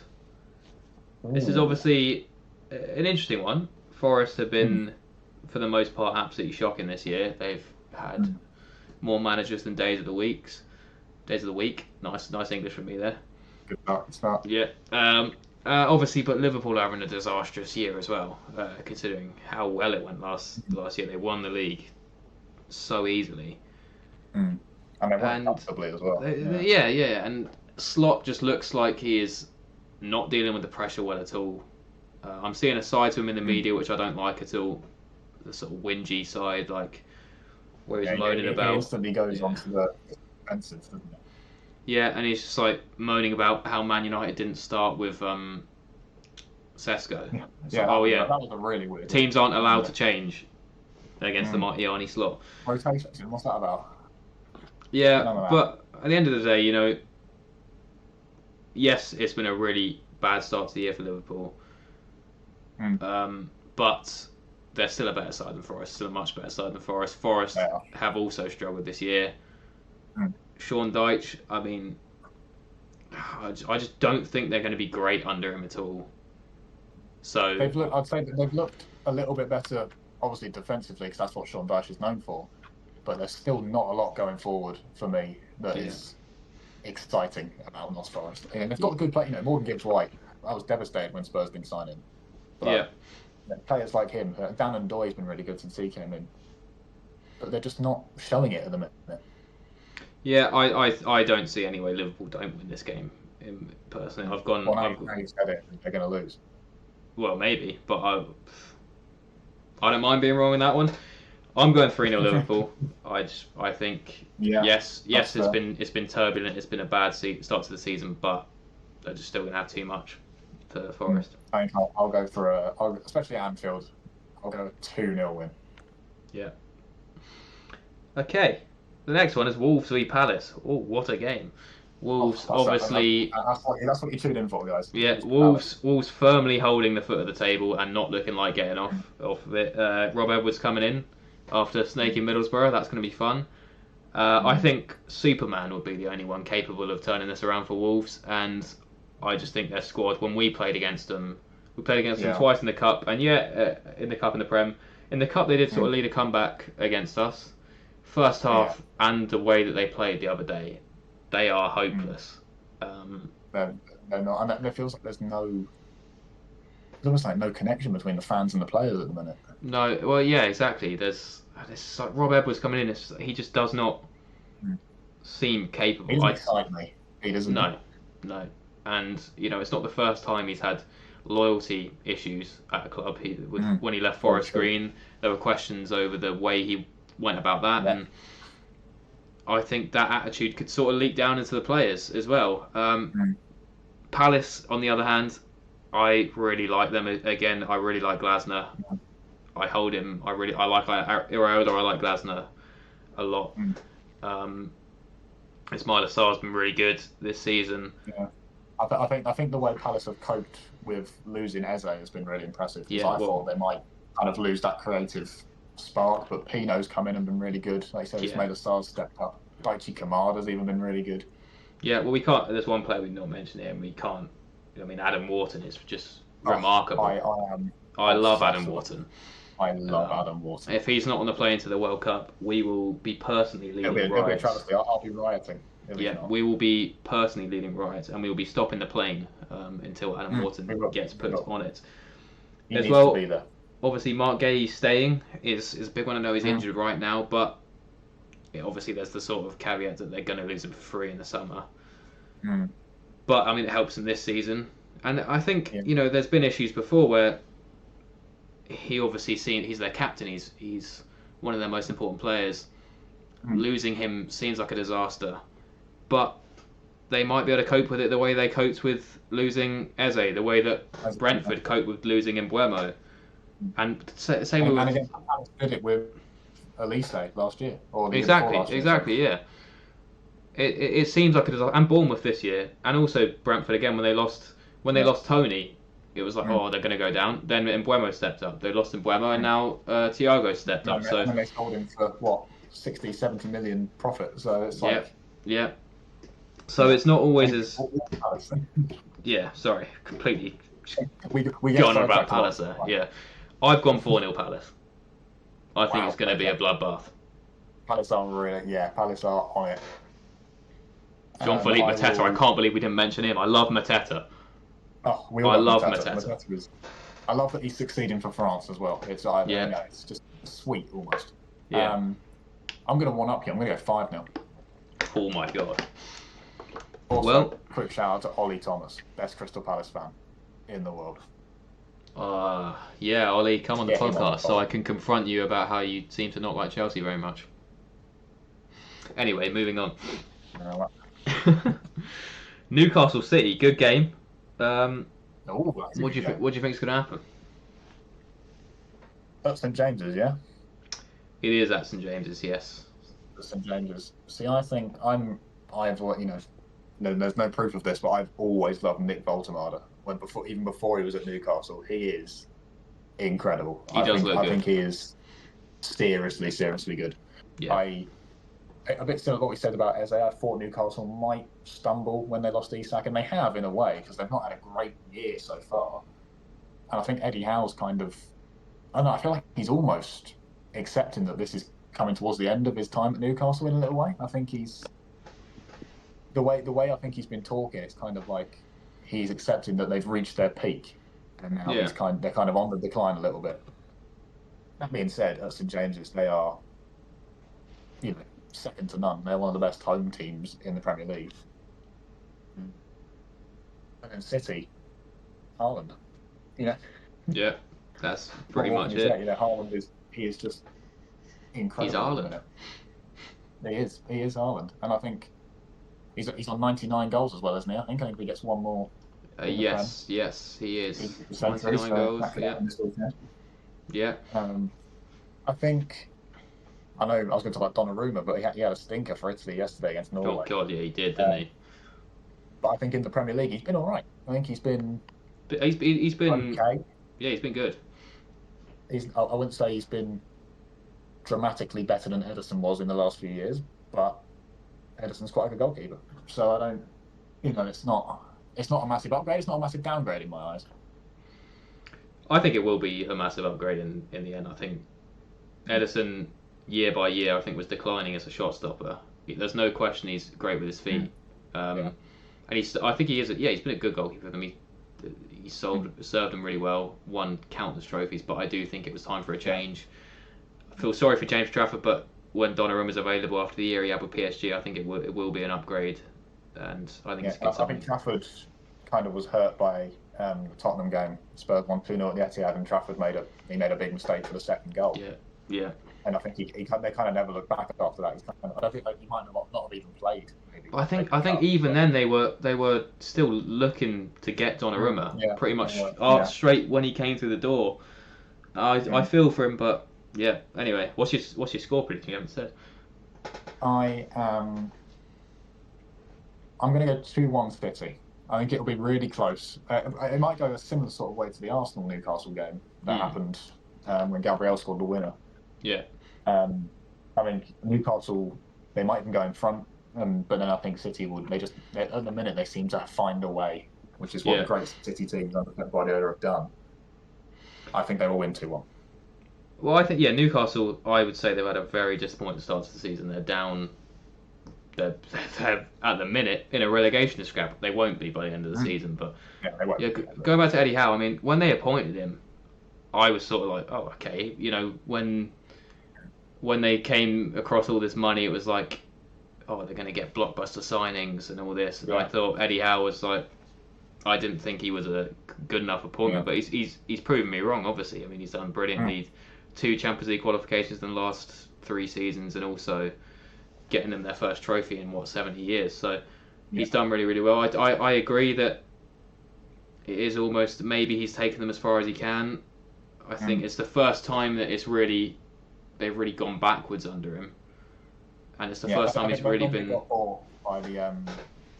This is obviously an interesting one. Forest have been, for the most part, absolutely shocking this year. They've had more managers than days of the week. Nice English from me there. Good start. Yeah. Obviously, but Liverpool are having a disastrous year as well, considering how well it went last year. They won the league so easily. And they won comfortably as well. And Slot just looks like he is not dealing with the pressure well at all. I'm seeing a side to him in the media which I don't like at all. The sort of whingy side, like where he's moaning about. He instantly goes onto the defensive, doesn't he? Yeah, and he's just like moaning about how Man United didn't start with Sesko. That was a really weird. Teams aren't allowed to change against the mighty Arnie Slot. Rotations, what's that about? Yeah, but at the end of the day, yes, it's been a really bad start to the year for Liverpool. But they're still a better side than Forest, still a much better side than Forest. Forest have also struggled this year. Sean Dyche, I mean, I just don't think they're going to be great under him at all. So I'd say that they've looked a little bit better, obviously defensively, because that's what Sean Dyche is known for. But there's still not a lot going forward for me that is exciting about Notts Forest. And they've got a good play, Morgan Gibbs-White. I was devastated when Spurs didn't sign him. But, players like him, Dan and Doy's been really good since he came in. But they're just not showing it at the minute. Yeah, I don't see any way Liverpool don't win this game. Personally, I've gone. Well, now you said it, they're going to lose. Well, maybe, but I don't mind being wrong in that one. I'm going 3-0 Liverpool. I think yes, it's been turbulent. It's been a bad start to the season, but they're just still going to have too much for Forest. I think I'll go for especially at Anfield. I'll go 2-0 win. Yeah. Okay. The next one is Wolves v Palace. Oh, what a game! Wolves obviously. That's what you tuned in for, guys. Yeah, Wolves firmly holding the foot of the table and not looking like getting off of it. Rob Edwards coming in after snaking Middlesbrough. That's going to be fun. I think Superman would be the only one capable of turning this around for Wolves, and I just think their squad. When we played against them, them twice in the cup, and in the cup and the Prem. In the cup, they did sort of lead a comeback against us. First half and the way that they played the other day, they are hopeless. They're not, and it feels like there's almost like no connection between the fans and the players at the minute. No, well, yeah, exactly. There's like Rob Edwards coming in. He just does not seem capable. He doesn't excite me. He doesn't. No, and it's not the first time he's had loyalty issues at a club. When he left Forest Green, there were questions over the way he went about that, and I think that attitude could sort of leak down into the players as well. Palace, on the other hand, I really like them. Again, I really like Glasner. I hold him. I like Iraola. I like Glasner a lot. Ismaila Sarr's been really good this season. Yeah, I think the way Palace have coped with losing Eze has been really impressive. I thought they might kind of lose that creative spark, but Pino's come in and been really good. Like I said, Ismaila Sarr's stepped up. Daichi Kamada's even been really good. Yeah, well, we can't. There's one player we've not mentioned here, and we can't. Adam Wharton is just remarkable. I love Adam Wharton. I love Adam Wharton. If he's not on the plane to the World Cup, we will be personally leading riots. It'll be a travesty. I'll be rioting. We will be personally leading riots, and we will be stopping the plane until Adam Wharton gets put on it. He needs to be there. Obviously, Mark Gay's staying is a big one. I know he's injured right now, but obviously there's the sort of caveat that they're going to lose him for free in the summer. But I mean, it helps him this season, and I think there's been issues before where he obviously he's their captain. He's one of their most important players. Losing him seems like a disaster, but they might be able to cope with it the way they coped with losing Eze, the way that Brentford coped with losing Mbuemo. And same with... And again, Palace did it with Elise last year. Exactly, yeah. It seems like a disaster. And Bournemouth this year, and also Brentford again when they lost Tony, it was like, they're going to go down. Then Mbuemo stepped up. They lost Mbuemo, and now Thiago stepped up. And then they sold him for, what, 60, 70 million profit. So it's like... Yeah. So it's not always as... Yeah, sorry. Completely gone about Palace there. Yeah. I've gone 4-0 Palace. I think it's going to be a bloodbath. Palace are on it. Jean-Philippe Mateta, I can't believe we didn't mention him. I love Mateta. Oh, I love Mateta. I love that he's succeeding for France as well. It's it's just sweet almost. Yeah. I'm going to one-up you. I'm going to go 5-0. Oh my god. Also, quick shout out to Ollie Thomas, best Crystal Palace fan in the world. Ollie, come on the podcast so I can confront you about how you seem to not like Chelsea very much. Anyway, moving on. Uh, Newcastle City, good game. that's a What do good you game. what do you think is going to happen? At St James's, yeah. It is at St James's, yes. At St James's. See, I think I've there's no proof of this, but I've always loved Nick Voltemade. Even before he was at Newcastle, he is incredible. He does look good. I think he is seriously good. Yeah. A bit similar to what we said about Eze. I thought Newcastle might stumble when they lost Isak, and they have in a way because they've not had a great year so far. And I think Eddie Howe's kind of, I don't know, I feel like he's almost accepting that this is coming towards the end of his time at Newcastle in a little way. I think he's the way I think he's been talking. It's kind of like he's accepting that they've reached their peak, and now they're kind of on the decline a little bit. That being said, at St James's, they are, second to none. They're one of the best home teams in the Premier League. And then City, Haaland. Yeah, that's pretty much it. Haaland is just incredible. He's Haaland. He is Haaland, and I think he's on 99 goals as well, isn't he? I think he gets one more. Yes, he is. 99 goals. Yeah. I think. I know I was going to talk about Donnarumma, but he had a stinker for Italy yesterday against Norway. Oh God, yeah, he did, didn't he? But I think in the Premier League, he's been all right. I think he's been. He's been. Okay. Yeah, he's been good. I wouldn't say he's been dramatically better than Ederson was in the last few years, but Ederson's quite a good goalkeeper. So I don't, it's not a massive upgrade. It's not a massive downgrade in my eyes. I think it will be a massive upgrade in the end. I think Ederson, year by year, I think was declining as a shot stopper. There's no question he's great with his feet, and I think he is. He's been a good goalkeeper for them. He served them really well, won countless trophies. But I do think it was time for a change. I feel sorry for James Trafford, but when Donnarumma is available after the year he had with PSG, I think it will be an upgrade, and I think it's good. I think Trafford kind of was hurt by the Tottenham game. Spurs won 2-0 at the Etihad, and Trafford made a big mistake for the second goal. Yeah. And I think they kind of never looked back after that. I don't think he might not have even played. Maybe. I think even then they were still looking to get Donnarumma pretty much straight when he came through the door. I feel for him, but yeah. Anyway, what's your score prediction? You haven't said. I'm going to go 2-1 City. I think it'll be really close. It might go a similar sort of way to the Arsenal-Newcastle game that happened when Gabriel scored the winner. Yeah. I think Newcastle, they might even go in front, but then I think City would. At the minute they seem to find a way, which is what the great City teams under Pep Guardiola have done. I think they will win 2-1. Well, I think Newcastle. I would say they've had a very disappointing start to the season. They're down. They're at the minute in a relegation scrap. They won't be by the end of the season, but they won't. Going back to Eddie Howe, I mean, when they appointed him, I was sort of like, oh, okay. When they came across all this money, it was like, oh, they're going to get blockbuster signings and all this. And I thought Eddie Howe was like, I didn't think he was a good enough appointment, but he's proven me wrong. Obviously, I mean, he's done brilliantly. 2 Champions League qualifications in the last 3 seasons, and also getting them their first trophy in 70 years. So he's done really, really well. I agree that it is almost maybe he's taken them as far as he can. I think it's the first time that they've really gone backwards under him, and it's the first time he's really been got bought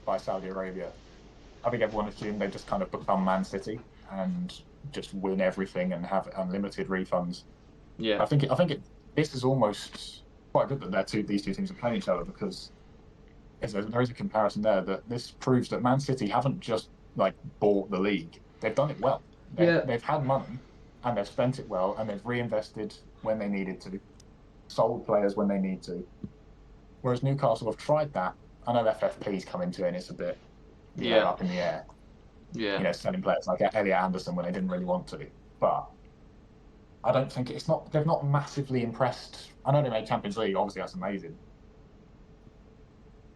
by Saudi Arabia. I think everyone assumed they just kind of become Man City and just win everything and have unlimited refunds. Yeah, I think this is almost quite good that these two teams are playing each other, because there is a comparison there that this proves that Man City haven't just bought the league. They've done it well. They've had money and they've spent it well, and they've reinvested when they needed to, sold players when they need to. Whereas Newcastle have tried that. I know FFP's come into it and it's a bit up in the air. Yeah. Selling players like Elliot Anderson when they didn't really want to. But I don't think they've not massively impressed. I know they made Champions League, obviously that's amazing.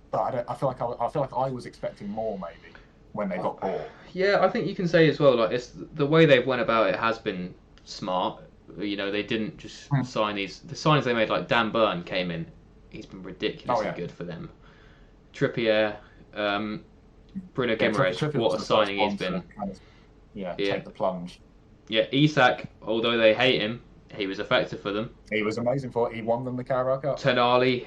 But I feel like I was expecting more maybe when they got bought. Yeah, I think you can say as well, it's the way they've went about it has been smart. They didn't just sign the signings they made, like Dan Burn came in he's been ridiculously good for them. Trippier, Bruno Guimaraes, what a signing he's been. Take the plunge. Yeah, Isak, although they hate him, he was effective for them. He was amazing for it. He won them the Carabao Cup. Tonali,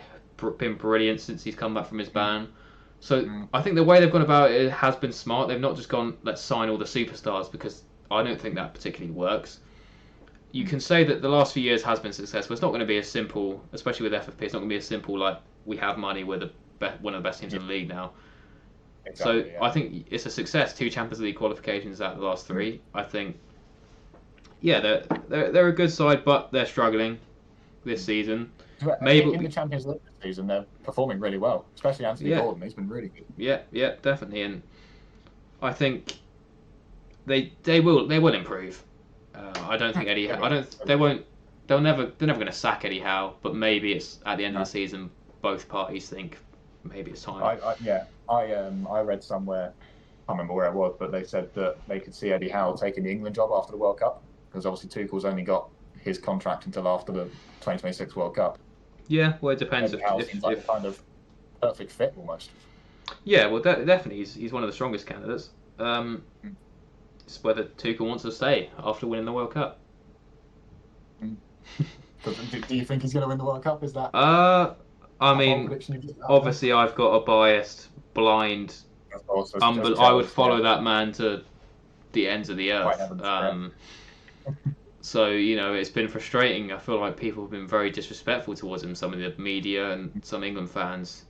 been brilliant since he's come back from his ban. So I think the way they've gone about it has been smart. They've not just gone, let's sign all the superstars, because I don't think that particularly works. You can say that the last few years has been successful. It's not going to be as simple, especially with FFP, it's not going to be as simple like we have money, we're one of the best teams in the league now. Exactly, so I think it's a success. 2 Champions League qualifications out of the last 3. I think, they're a good side, but they're struggling this season. Maybe in the Champions League this season, they're performing really well, especially Anthony Gordon. He's been really good. Yeah, definitely, and I think they will improve. I don't think Eddie. They're never going to sack Eddie Howe, but maybe it's at the end of the season. Both parties think maybe it's time. I read somewhere, I can't remember where it was, but they said that they could see Eddie Howe taking the England job after the World Cup, because obviously Tuchel's only got his contract until after the 2026 World Cup. Yeah, well, it depends. Eddie Howe seems like a kind of perfect fit almost. Yeah, well, definitely, he's one of the strongest candidates. It's whether Tuchel wants to stay after winning the World Cup. Do you think he's going to win the World Cup? Is that? I mean, obviously, I've got a biased, blind. I would follow that man to the ends of the earth. So, it's been frustrating. I feel like people have been very disrespectful towards him, some of the media and some England fans.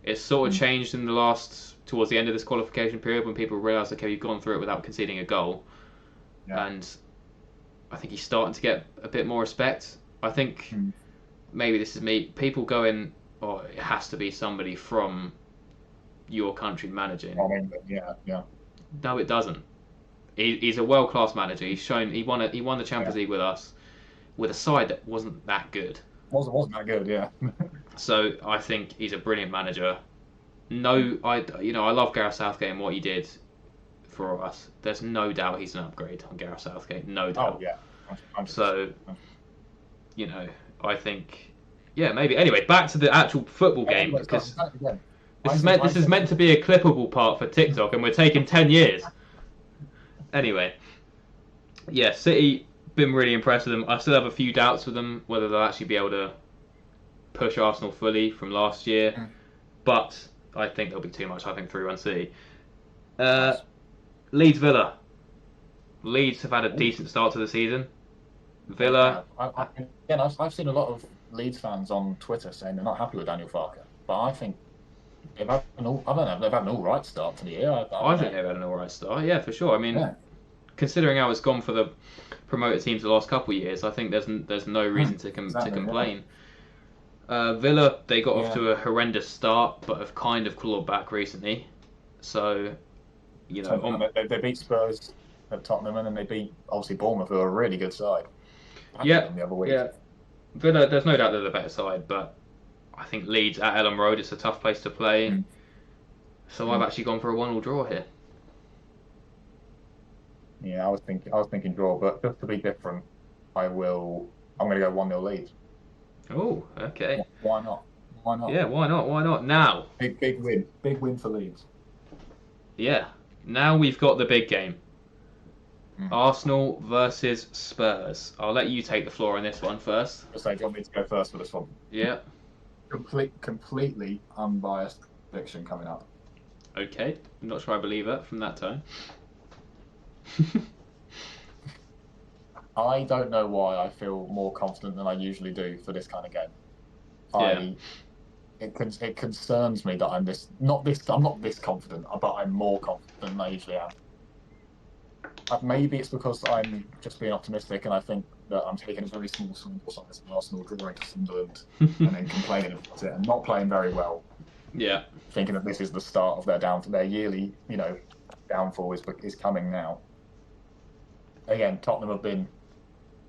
It's sort of changed in towards the end of this qualification period, when people realise, okay, you've gone through it without conceding a goal. Yeah. And I think he's starting to get a bit more respect. I think maybe this is me. People going, it has to be somebody from your country managing. Yeah. No, it doesn't. He's a world-class manager. He's shown he won the Champions League with us, with a side that wasn't that good. Wasn't that good, yeah. So I think he's a brilliant manager. No, I love Gareth Southgate and what he did for us. There's no doubt he's an upgrade on Gareth Southgate. No doubt. Oh yeah. 100%. So, I think, maybe. Anyway, back to the actual football game, because this is meant to be a clippable part for TikTok, and we're taking 10 years. Anyway, City, been really impressed with them. I still have a few doubts with them, whether they'll actually be able to push Arsenal fully from last year, but I think there'll be too much. I think 3-1 City. Leeds Villa. Leeds have had a decent start to the season. Villa. I've seen a lot of Leeds fans on Twitter saying they're not happy with Daniel Farke, but I think they've had an all right start to the year. I think they've had an all right start. Yeah, for sure. I mean, considering how it's gone for the promoted teams the last couple of years, I think there's no reason to complain. Villa, they got off to a horrendous start, but have kind of clawed back recently. So, they beat Spurs at Tottenham, and then they beat obviously Bournemouth, who are a really good side. Yeah. Villa, there's no doubt they're the better side, but I think Leeds at Elland Road is a tough place to play. So I've actually gone for a 1-1 draw here. Yeah, I was thinking draw, but just to be different, I'm going to go 1-0 Leeds. Oh, okay. Why not? Yeah, why not? Now. Big win for Leeds. Yeah. Now we've got the big game. Arsenal versus Spurs. I'll let you take the floor on this one first. Do you want me to go first for this one? Yeah. Completely unbiased prediction coming up. Okay. I'm not sure I believe it from that tone. I don't know why I feel more confident than I usually do for this kind of game. It concerns me that I'm not this confident, but I'm more confident than I usually am. Maybe it's because I'm just being optimistic, and I think that I'm taking a very small sample size of Arsenal drawing to Sunderland and then complaining about it and not playing very well. Yeah. Thinking that this is the start of their yearly, downfall is coming now. Again, Tottenham have been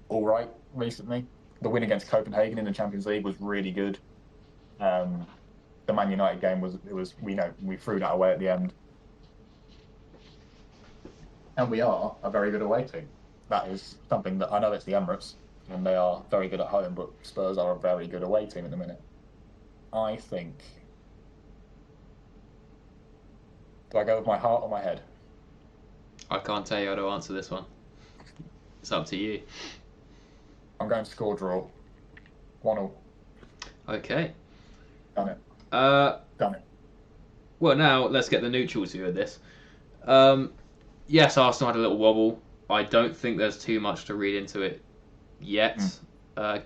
all right recently. The win against Copenhagen in the Champions League was really good. The Man United game we threw that away at the end. And we are a very good away team. That is something that I know it's the Emirates, and they are very good at home, but Spurs are a very good away team at the minute. I think. Do I go with my heart or my head? I can't tell you how to answer this one. It's up to you. I'm going to score draw. 1-1. Okay. Done it. Done it. Well, now let's get the neutrals view of this. Yes, Arsenal had a little wobble. I don't think there's too much to read into it yet.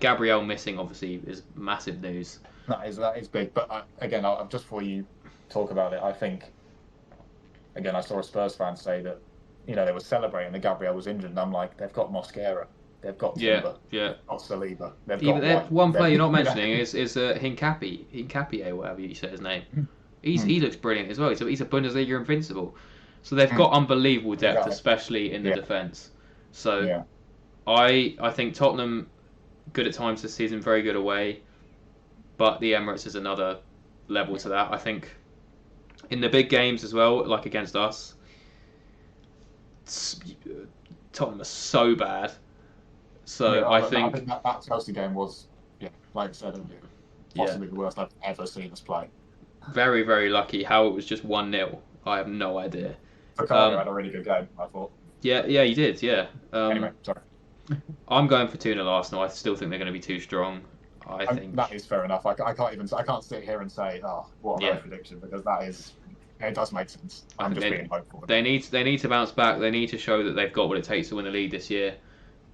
Gabriel missing, obviously, is massive news. That is big. But again, just before you talk about it, I think, again, I saw a Spurs fan say that, they were celebrating that Gabriel was injured, and I'm like, they've got Mosquera, they've got Timber, they've got Saliba, they've got White. One player you're not mentioning is Hincapié, whatever you say his name. He looks brilliant as well. He's a Bundesliga invincible. So they've got unbelievable depth, especially in the defence. So I think Tottenham, good at times this season, very good away, but the Emirates is another level to that. I think in the big games as well, like against us, Tottenham are so bad. So I think that Chelsea game was, like I said, possibly the worst I've ever seen us play. Very, very lucky. How it was just 1-0, I have no idea. Fikayo had a really good game, I thought. Yeah, he did, yeah. Anyway, sorry. I'm going for 2-0 Arsenal. I still think they're going to be too strong. I think that is fair enough. I can't sit here and say, what a prediction, because it does make sense. I'm just being hopeful. They need to bounce back. They need to show that they've got what it takes to win the league this year.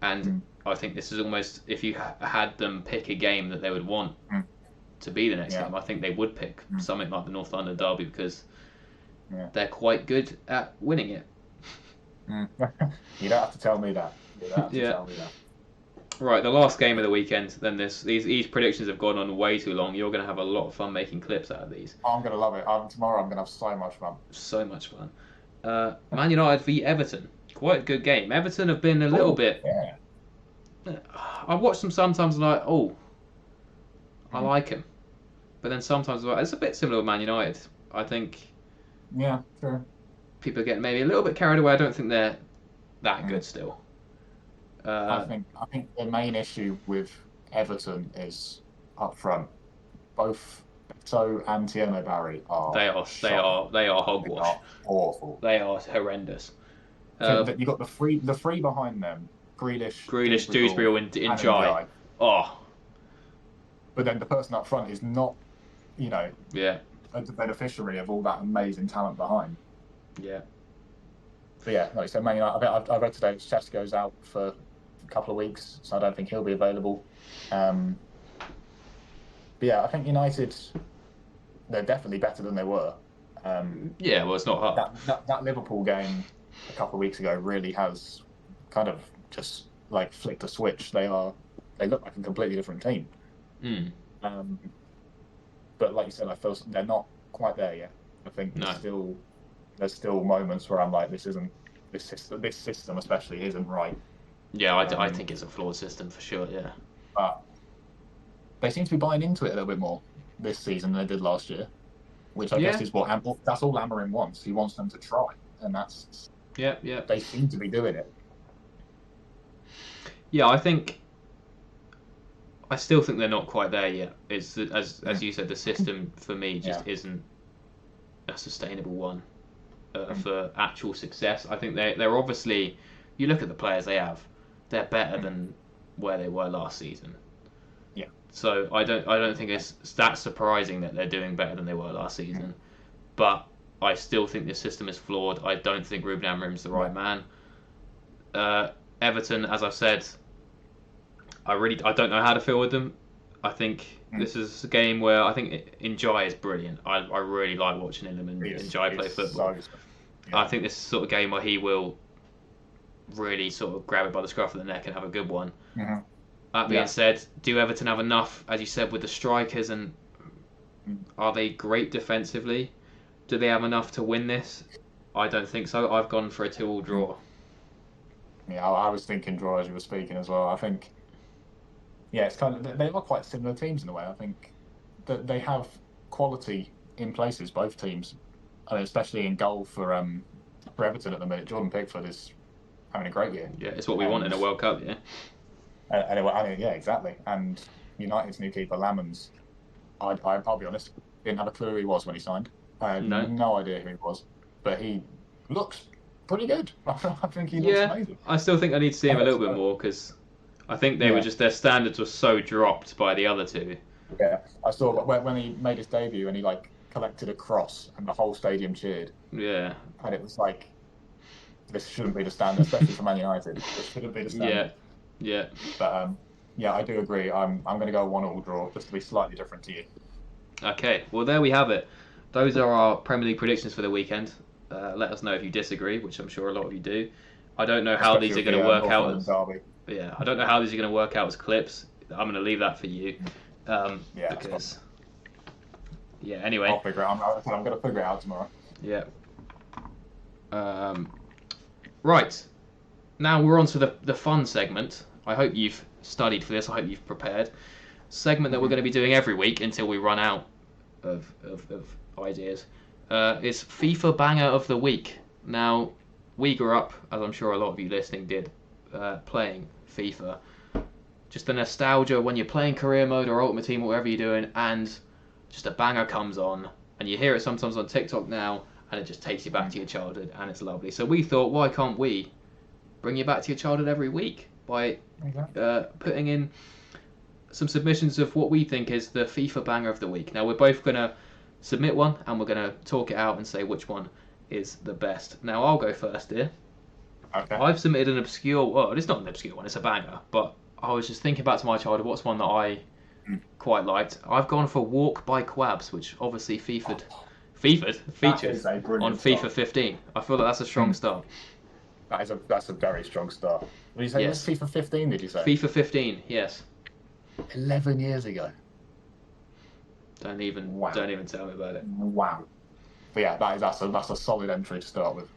And I think this is almost, if you had them pick a game that they would want to be the next game, I think they would pick something like the North London derby, because they're quite good at winning it. You don't have to tell me that. You don't have to tell me that. Right, the last game of the weekend. Then these predictions have gone on way too long. You're going to have a lot of fun making clips out of these. I'm going to love it. Tomorrow I'm going to have so much fun. So much fun. Man United v Everton. Quite a good game. Everton have been a little bit. Yeah. I watch them sometimes and I like them, but then sometimes it's a bit similar with Man United. I think. Yeah, sure. People are getting maybe a little bit carried away. I don't think they're that good still. I think the main issue with Everton is up front. Both Beto and Tierno Barry are. They are hogwash. They are awful. They are horrendous. You got the three behind them: Grealish, Dewsbury, and Njai. Oh. But then the person up front is not, a beneficiary of all that amazing talent behind. Yeah. But yeah, like I said, Man United, I read today that Cesco's out for a couple of weeks, so I don't think he'll be available. But yeah, I think United, they're definitely better than they were. Well, it's not hard. That Liverpool game a couple of weeks ago really has kind of just like flicked a switch. They look like a completely different team. But like you said, I feel they're not quite there yet. I think there's still moments where I'm like, this system especially isn't right. Yeah, I think it's a flawed system for sure. Yeah. But they seem to be buying into it a little bit more this season than they did last year, which I guess is that's all Amorim wants. He wants them to try, and that's they seem to be doing it. Yeah, I still think they're not quite there yet. It's as you said, the system for me just isn't a sustainable one for actual success. I think they're obviously, you look at the players they have, they're better than where they were last season. Yeah. So I don't think it's that surprising that they're doing better than they were last season, but I still think the system is flawed. I don't think Ruben Amorim's the right man. Everton, as I've said, I don't know how to feel with them. I think this is a game where I think Njai is brilliant. I really like watching him and Njai play football. I think this is the sort of game where he will really sort of grab it by the scruff of the neck and have a good one. That being said, do Everton have enough, as you said, with the strikers, and are they great defensively? Do they have enough to win this? I don't think so. I've gone for a 2-2 draw. Yeah, I was thinking draw as you were speaking as well. I think, it's kind of, they are quite similar teams in a way. I think that they have quality in places, both teams. I mean, especially in goal for Everton at the minute. Jordan Pickford is having a great year. Yeah, it's what we want in a World Cup, yeah. Yeah, exactly. And United's new keeper, Lamans, I'll be honest, didn't have a clue who he was when he signed. I had no idea who he was, but he looks pretty good. I think he looks amazing. I still think I need to see him a little bit more because I think they were just their standards were so dropped by the other two. Yeah, I saw when he made his debut and he like collected a cross and the whole stadium cheered. Yeah, and it was like, this shouldn't be the standard, especially for Man United. This shouldn't be the standard. Yeah. But yeah, I do agree. I'm going to go 1-1 draw just to be slightly different to you. Okay, well there we have it. Those are our Premier League predictions for the weekend. Let us know if you disagree, which I'm sure a lot of you do. I don't know how these are going to work out. I don't know how these are going to work out as clips. I'm going to leave that for you. Because. Yeah. Anyway. I'll figure it out. I'm going to figure it out tomorrow. Yeah. Right. Now we're on to the fun segment. I hope you've studied for this. I hope you've prepared. Segment that we're going to be doing every week until we run out of ideas. It's FIFA Banger of the Week. Now, we grew up, as I'm sure a lot of you listening did, playing FIFA. Just the nostalgia when you're playing career mode or Ultimate Team or whatever you're doing, and just a banger comes on, and you hear it sometimes on TikTok now, and it just takes you back to your childhood, and it's lovely. So we thought, why can't we bring you back to your childhood every week by putting in some submissions of what we think is the FIFA Banger of the Week. Now, we're both going to submit one, and we're going to talk it out and say which one is the best. Now, I'll go first here. Okay. I've submitted an obscure... Well, it's not an obscure one, it's a banger, but I was just thinking back to my childhood, what's one that I quite liked. I've gone for Walk by Quabs, which obviously featured on FIFA 15. I feel like that's a strong start. That's a very strong start. Did you say it was FIFA 15, did you say? FIFA 15, yes. 11 years ago. Don't even tell me about it. Wow. But yeah, that's a solid entry to start with.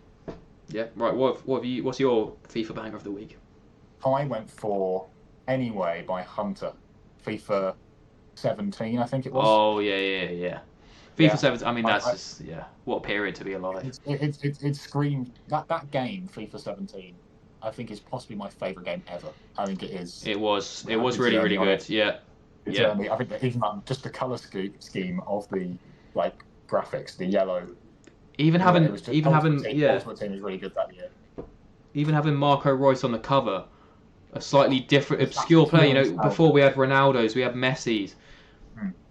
Yeah, right. What's your FIFA Banger of the Week? I went for Anyway by Hunter. FIFA 17, I think it was. Oh, yeah. FIFA 17, I mean, that's what a period to be alive. It screamed, that game, FIFA 17, I think is possibly my favourite game ever. I think it is. It was really, really good, yeah. I think that even just the colour scheme of the, like, graphics, the yellow. Ultimate Team was really good that year. Even having Marco Reus on the cover, a slightly different, obscure player. Before we had Ronaldo's, we had Messi's.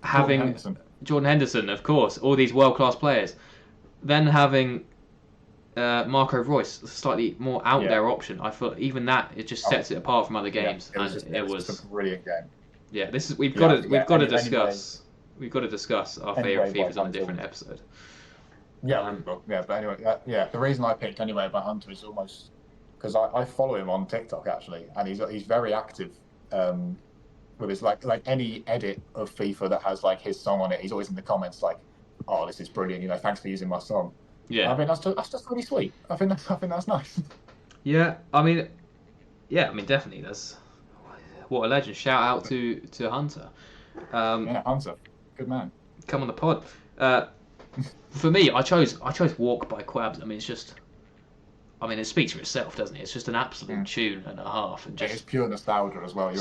Having Jordan Henderson, of course, all these world-class players. Then having Marco Reus, a slightly more out there option. I feel even that it just sets it apart from other games, it was a brilliant game. Yeah, we've got to discuss our favourite FIFAs on a different episode. But anyway, the reason I picked Anyway by Hunter is almost because I follow him on TikTok actually, and he's very active with his like any edit of FIFA that has like his song on it. He's always in the comments like, "Oh, this is brilliant! Thanks for using my song." Yeah, I mean that's just really sweet. I think that's nice. Yeah, I mean, definitely. That's what a legend. Shout out to Hunter. Hunter, good man. Come on the pod. For me, I chose Walk by Quabs. I mean, it speaks for itself, doesn't it? It's just an absolute tune and a half, and just it's pure nostalgia as well.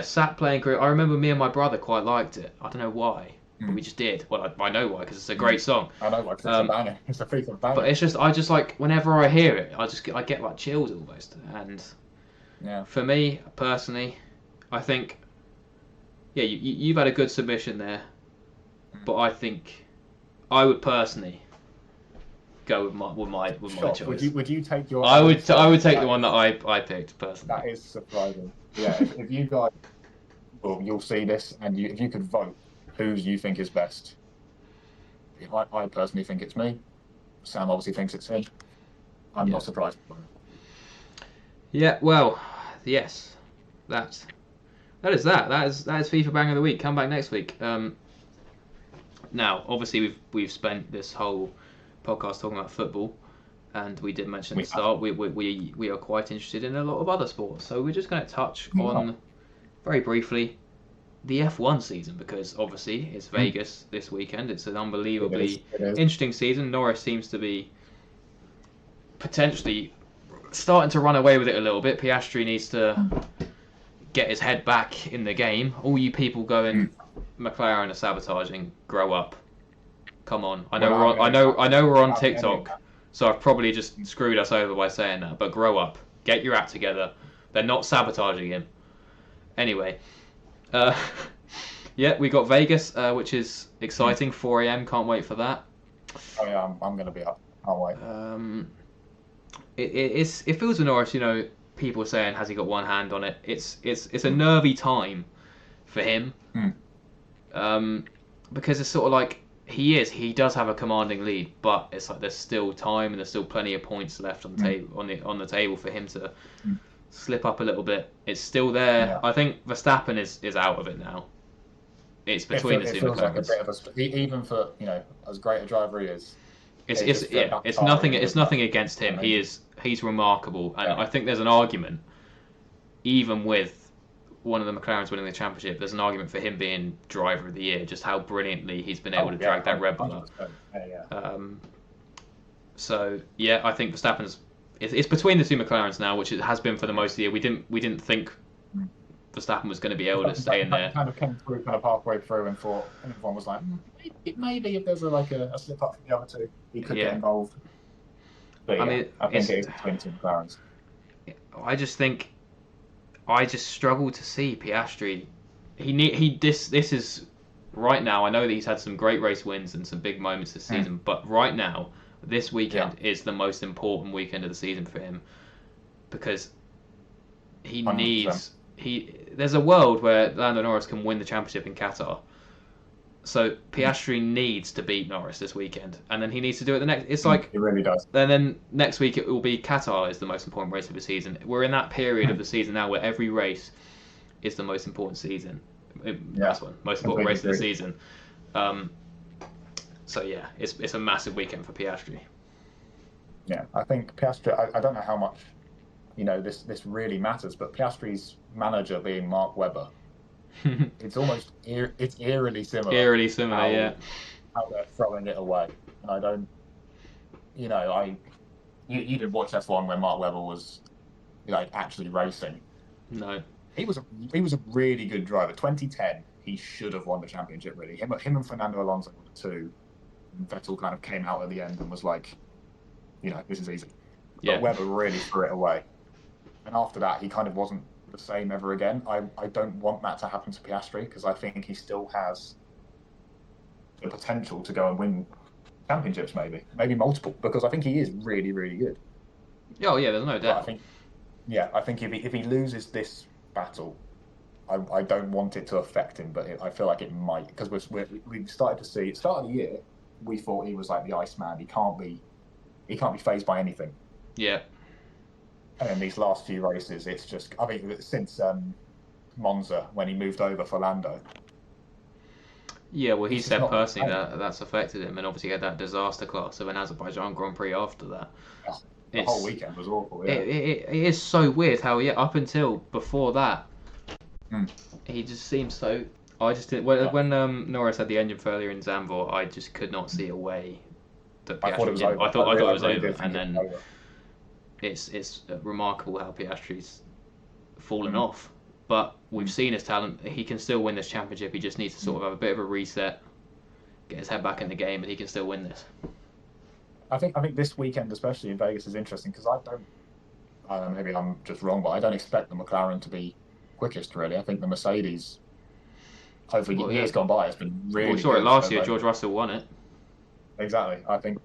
Sat playing career. I remember me and my brother quite liked it. I don't know why, but we just did. Well, I know why, because it's a great song. I know why, because it's a banger. It's a freaking banger. But I just like whenever I hear it, I get like chills almost. And for me personally, I think you've had a good submission there, but I think I would personally go with my choice. Would you take your? I would take the one that I picked personally. That is surprising. Yeah, if you guys, you'll see this, and if you could vote, whose you think is best. I personally think it's me. Sam obviously thinks it's him. I'm not surprised. Yeah, well, yes, that is FIFA Bang of the Week. Come back next week. Now, obviously, we've spent this whole podcast talking about football, and we did mention at the start we are quite interested in a lot of other sports. So we're just going to touch on very briefly the F1 season, because obviously it's Vegas this weekend. It's an unbelievably interesting season. Norris seems to be potentially starting to run away with it a little bit. Piastri needs to get his head back in the game. All you people going McLaren are sabotaging. Grow up. Come on. I Well, know we're on without any of TikTok, that. so I've probably just screwed us over by saying that. But grow up. Get your act together. They're not sabotaging him. Anyway, uh, yeah, we got Vegas, which is exciting. 4 a.m. Can't wait for that. Oh yeah, I'm going to be up. Can't wait. It feels with Norris, people are saying, has he got one hand on it? It's a nervy time for him. Because it's sort of like he does have a commanding lead, but it's like there's still time and there's still plenty of points left on the table on the table for him to slip up a little bit. It's still there. Yeah. I think Verstappen is out of it now. It's between the two feels like a McLarens. bit of even for as great a driver he is. It's nothing against him. He's remarkable, and I think there's an argument, even with one of the McLarens winning the championship, there's an argument for him being driver of the year, just how brilliantly he's been able to drag that Red Bull up. So yeah, I think Verstappen's it's between the two McLarens now, which it has been for the most of the year. We didn't think Verstappen was going to be able to stay in there. Kind of came through kind of halfway through and thought, and everyone was like, maybe if there's a slip up from the other two, he could get involved. But I think it is between two McLarens. I just struggle to see Piastri. This is right now. I know that he's had some great race wins and some big moments this season, but right now, this weekend is the most important weekend of the season for him because he 100%. Needs. There's a world where Lando Norris can win the championship in Qatar. So Piastri needs to beat Norris this weekend, and then he needs to do it the next. It's like he really does. And then next week it will be Qatar is the most important race of the season. We're in that period of the season now where every race is the most important season. Most important race of the season. So yeah, it's a massive weekend for Piastri. Yeah, I think Piastri. I don't know how much, this really matters, but Piastri's manager being Mark Webber. It's almost it's eerily similar. Yeah. How they're throwing it away, and I don't, you didn't watch F1 when Mark Webber was actually racing. No, he was a really good driver. 2010, he should have won the championship. Really, him and Fernando Alonso were the two. And Vettel kind of came out at the end and was like, this is easy. But Webber really threw it away, and after that, he kind of wasn't the same ever again. I don't want that to happen to Piastri because I think he still has the potential to go and win championships, maybe multiple, because I think he is really, really good. Oh yeah, there's no doubt. I think if he loses this battle, I don't want it to affect him, but I feel like it might, because we've started to see at the start of the year we thought he was like the Iceman. He can't be fazed by anything. Yeah. And in these last few races, it's just, since Monza, when he moved over for Lando. Yeah, well, he said personally that's affected him, and obviously he had that disaster class of an Azerbaijan Grand Prix after that. The whole weekend was awful, yeah. It is so weird how, up until before that, he just seems so... I just didn't... When Norris had the engine failure in Zandvoort, I just could not see a way that Piastri I thought it was over. I thought it was over, and then... Over. It's remarkable how Piastri's fallen off, but we've seen his talent. He can still win this championship. He just needs to sort of have a bit of a reset, get his head back in the game, and he can still win this. I think this weekend, especially in Vegas, is interesting because I don't know, maybe I'm just wrong, but I don't expect the McLaren to be quickest. Really, I think the Mercedes, over years gone by, has been really. We saw it last year. George Russell won it. Exactly. I think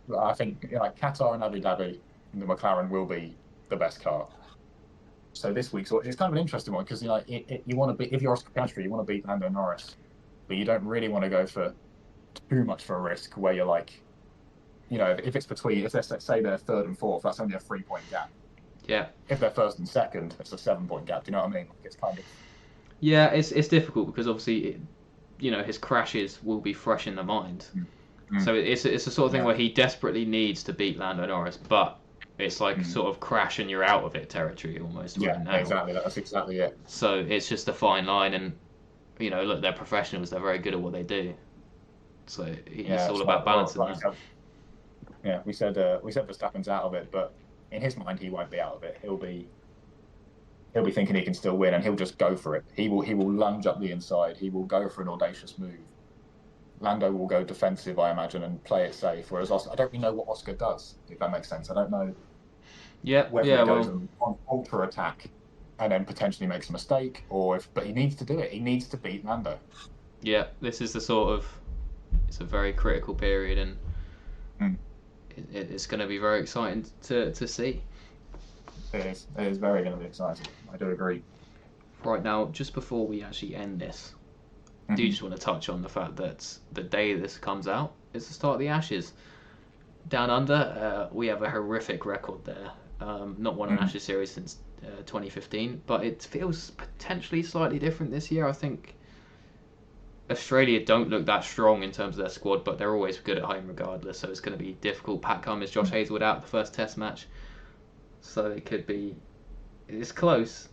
Qatar and Abu Dhabi, the McLaren will be the best car. So this week's it's kind of an interesting one because you want to be, if you're Oscar Piastri, you want to beat Lando Norris, but you don't really want to go for too much for a risk where you're like, if it's between, if let's say they're third and fourth, that's only a 3-point gap. Yeah. If they're first and second, it's a 7-point gap. Do you know what I mean? It's kind of. Yeah, it's difficult because obviously, his crashes will be fresh in the mind. So it's a sort of thing where he desperately needs to beat Lando Norris, but it's like sort of crash and you're out of it territory almost. Yeah, right now. exactly. That's exactly it. So it's just a fine line, and look, they're professionals. They're very good at what they do. So it's all about balancing that. Yeah, we said Verstappen's out of it, but in his mind he won't be out of it. he'll be thinking he can still win, and he'll just go for it. He will lunge up the inside. He will go for an audacious move. Lando will go defensive, I imagine, and play it safe. Whereas I don't really know what Oscar does, if that makes sense. I don't know whether he goes on ultra attack and then potentially makes a mistake, but he needs to do it. He needs to beat Lando. Yeah, this is it's a very critical period, and it's going to be very exciting to see. It is very going to be exciting. I do agree. Right now, just before we actually end this, I do just want to touch on the fact that the day this comes out is the start of the Ashes. Down under, we have a horrific record there. Not won an Ashes series since 2015, but it feels potentially slightly different this year. I think Australia don't look that strong in terms of their squad, but they're always good at home regardless, so it's going to be difficult. Pat Cummins, Josh Hazlewood out the first Test match, so it's close.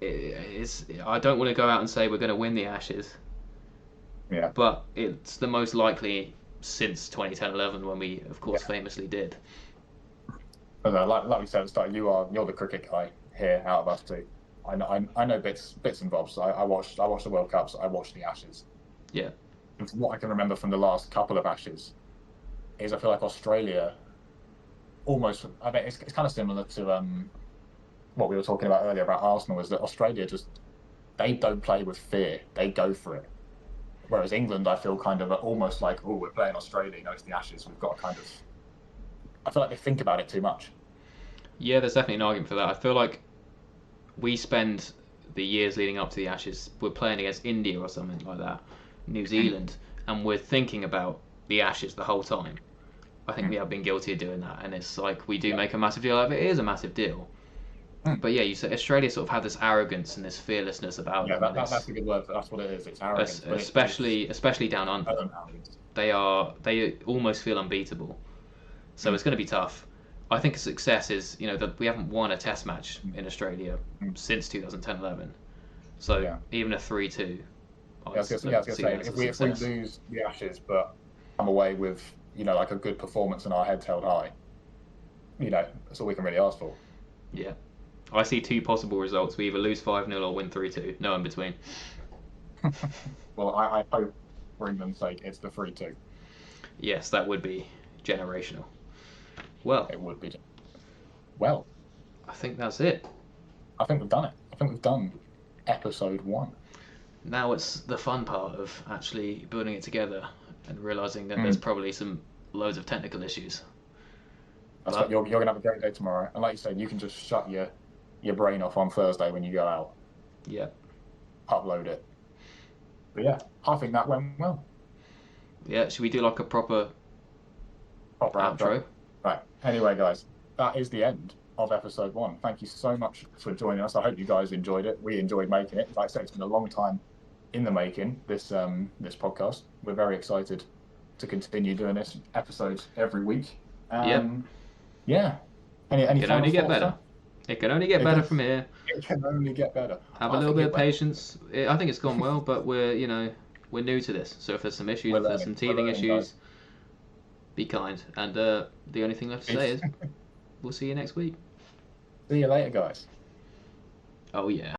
I don't want to go out and say we're going to win the Ashes, but it's the most likely since 2010-11 when we, of course, famously did. But like we said at the start, you're the cricket guy here out of us two. I know bits and bobs. I watched the World Cups. I watched the Ashes. Yeah. And from what I can remember from the last couple of Ashes, is I feel like Australia almost. I mean, it's kind of similar to what we were talking about earlier about Arsenal. Is that Australia they don't play with fear. They go for it. Whereas England, I feel kind of almost like, oh, we're playing Australia. It's the Ashes. We've got to kind of. I feel like they think about it too much. Yeah, there's definitely an argument for that. I feel like we spend the years leading up to the Ashes, we're playing against India or something like that, New Zealand, and we're thinking about the Ashes the whole time. I think we have been guilty of doing that, and it's like we do make a massive deal out of it. It is a massive deal. But yeah, you said Australia sort of have this arrogance and this fearlessness about them. Yeah, that's a good word. That's what it is. It's arrogance. Especially down under. They almost feel unbeatable. So it's going to be tough. I think a success is, that we haven't won a Test match in Australia since 2010-11. So even a 3-2. I was going to say, if we lose the Ashes, but come away with, like a good performance and our heads held high, that's all we can really ask for. Yeah. I see two possible results. We either lose 5-0 or win 3-2. No in between. Well, I hope, for England's sake, it's the 3-2. Yes, that would be generational. Well, it would be. Well, I think that's it. I think we've done it. I think we've done episode 1. Now it's the fun part of actually building it together and realising that there's probably loads of technical issues. You're going to have a great day tomorrow. And like you said, you can just shut your brain off on Thursday when you go out. Yeah. Upload it. But yeah, I think that went well. Yeah, should we do like a proper outro? Right. Anyway, guys, that is the end of episode 1. Thank you so much for joining us. I hope you guys enjoyed it. We enjoyed making it. Like I said, it's been a long time in the making, this podcast. We're very excited to continue doing this episodes every week. Yeah. Any it can only get better. It can only get better from here. It can only get better. Have a little bit of patience. I think it's gone well, but we're new to this. So if there's some issues, if there's some teething issues, be kind. And the only thing left to say is we'll see you next week. See you later, guys. Oh, yeah.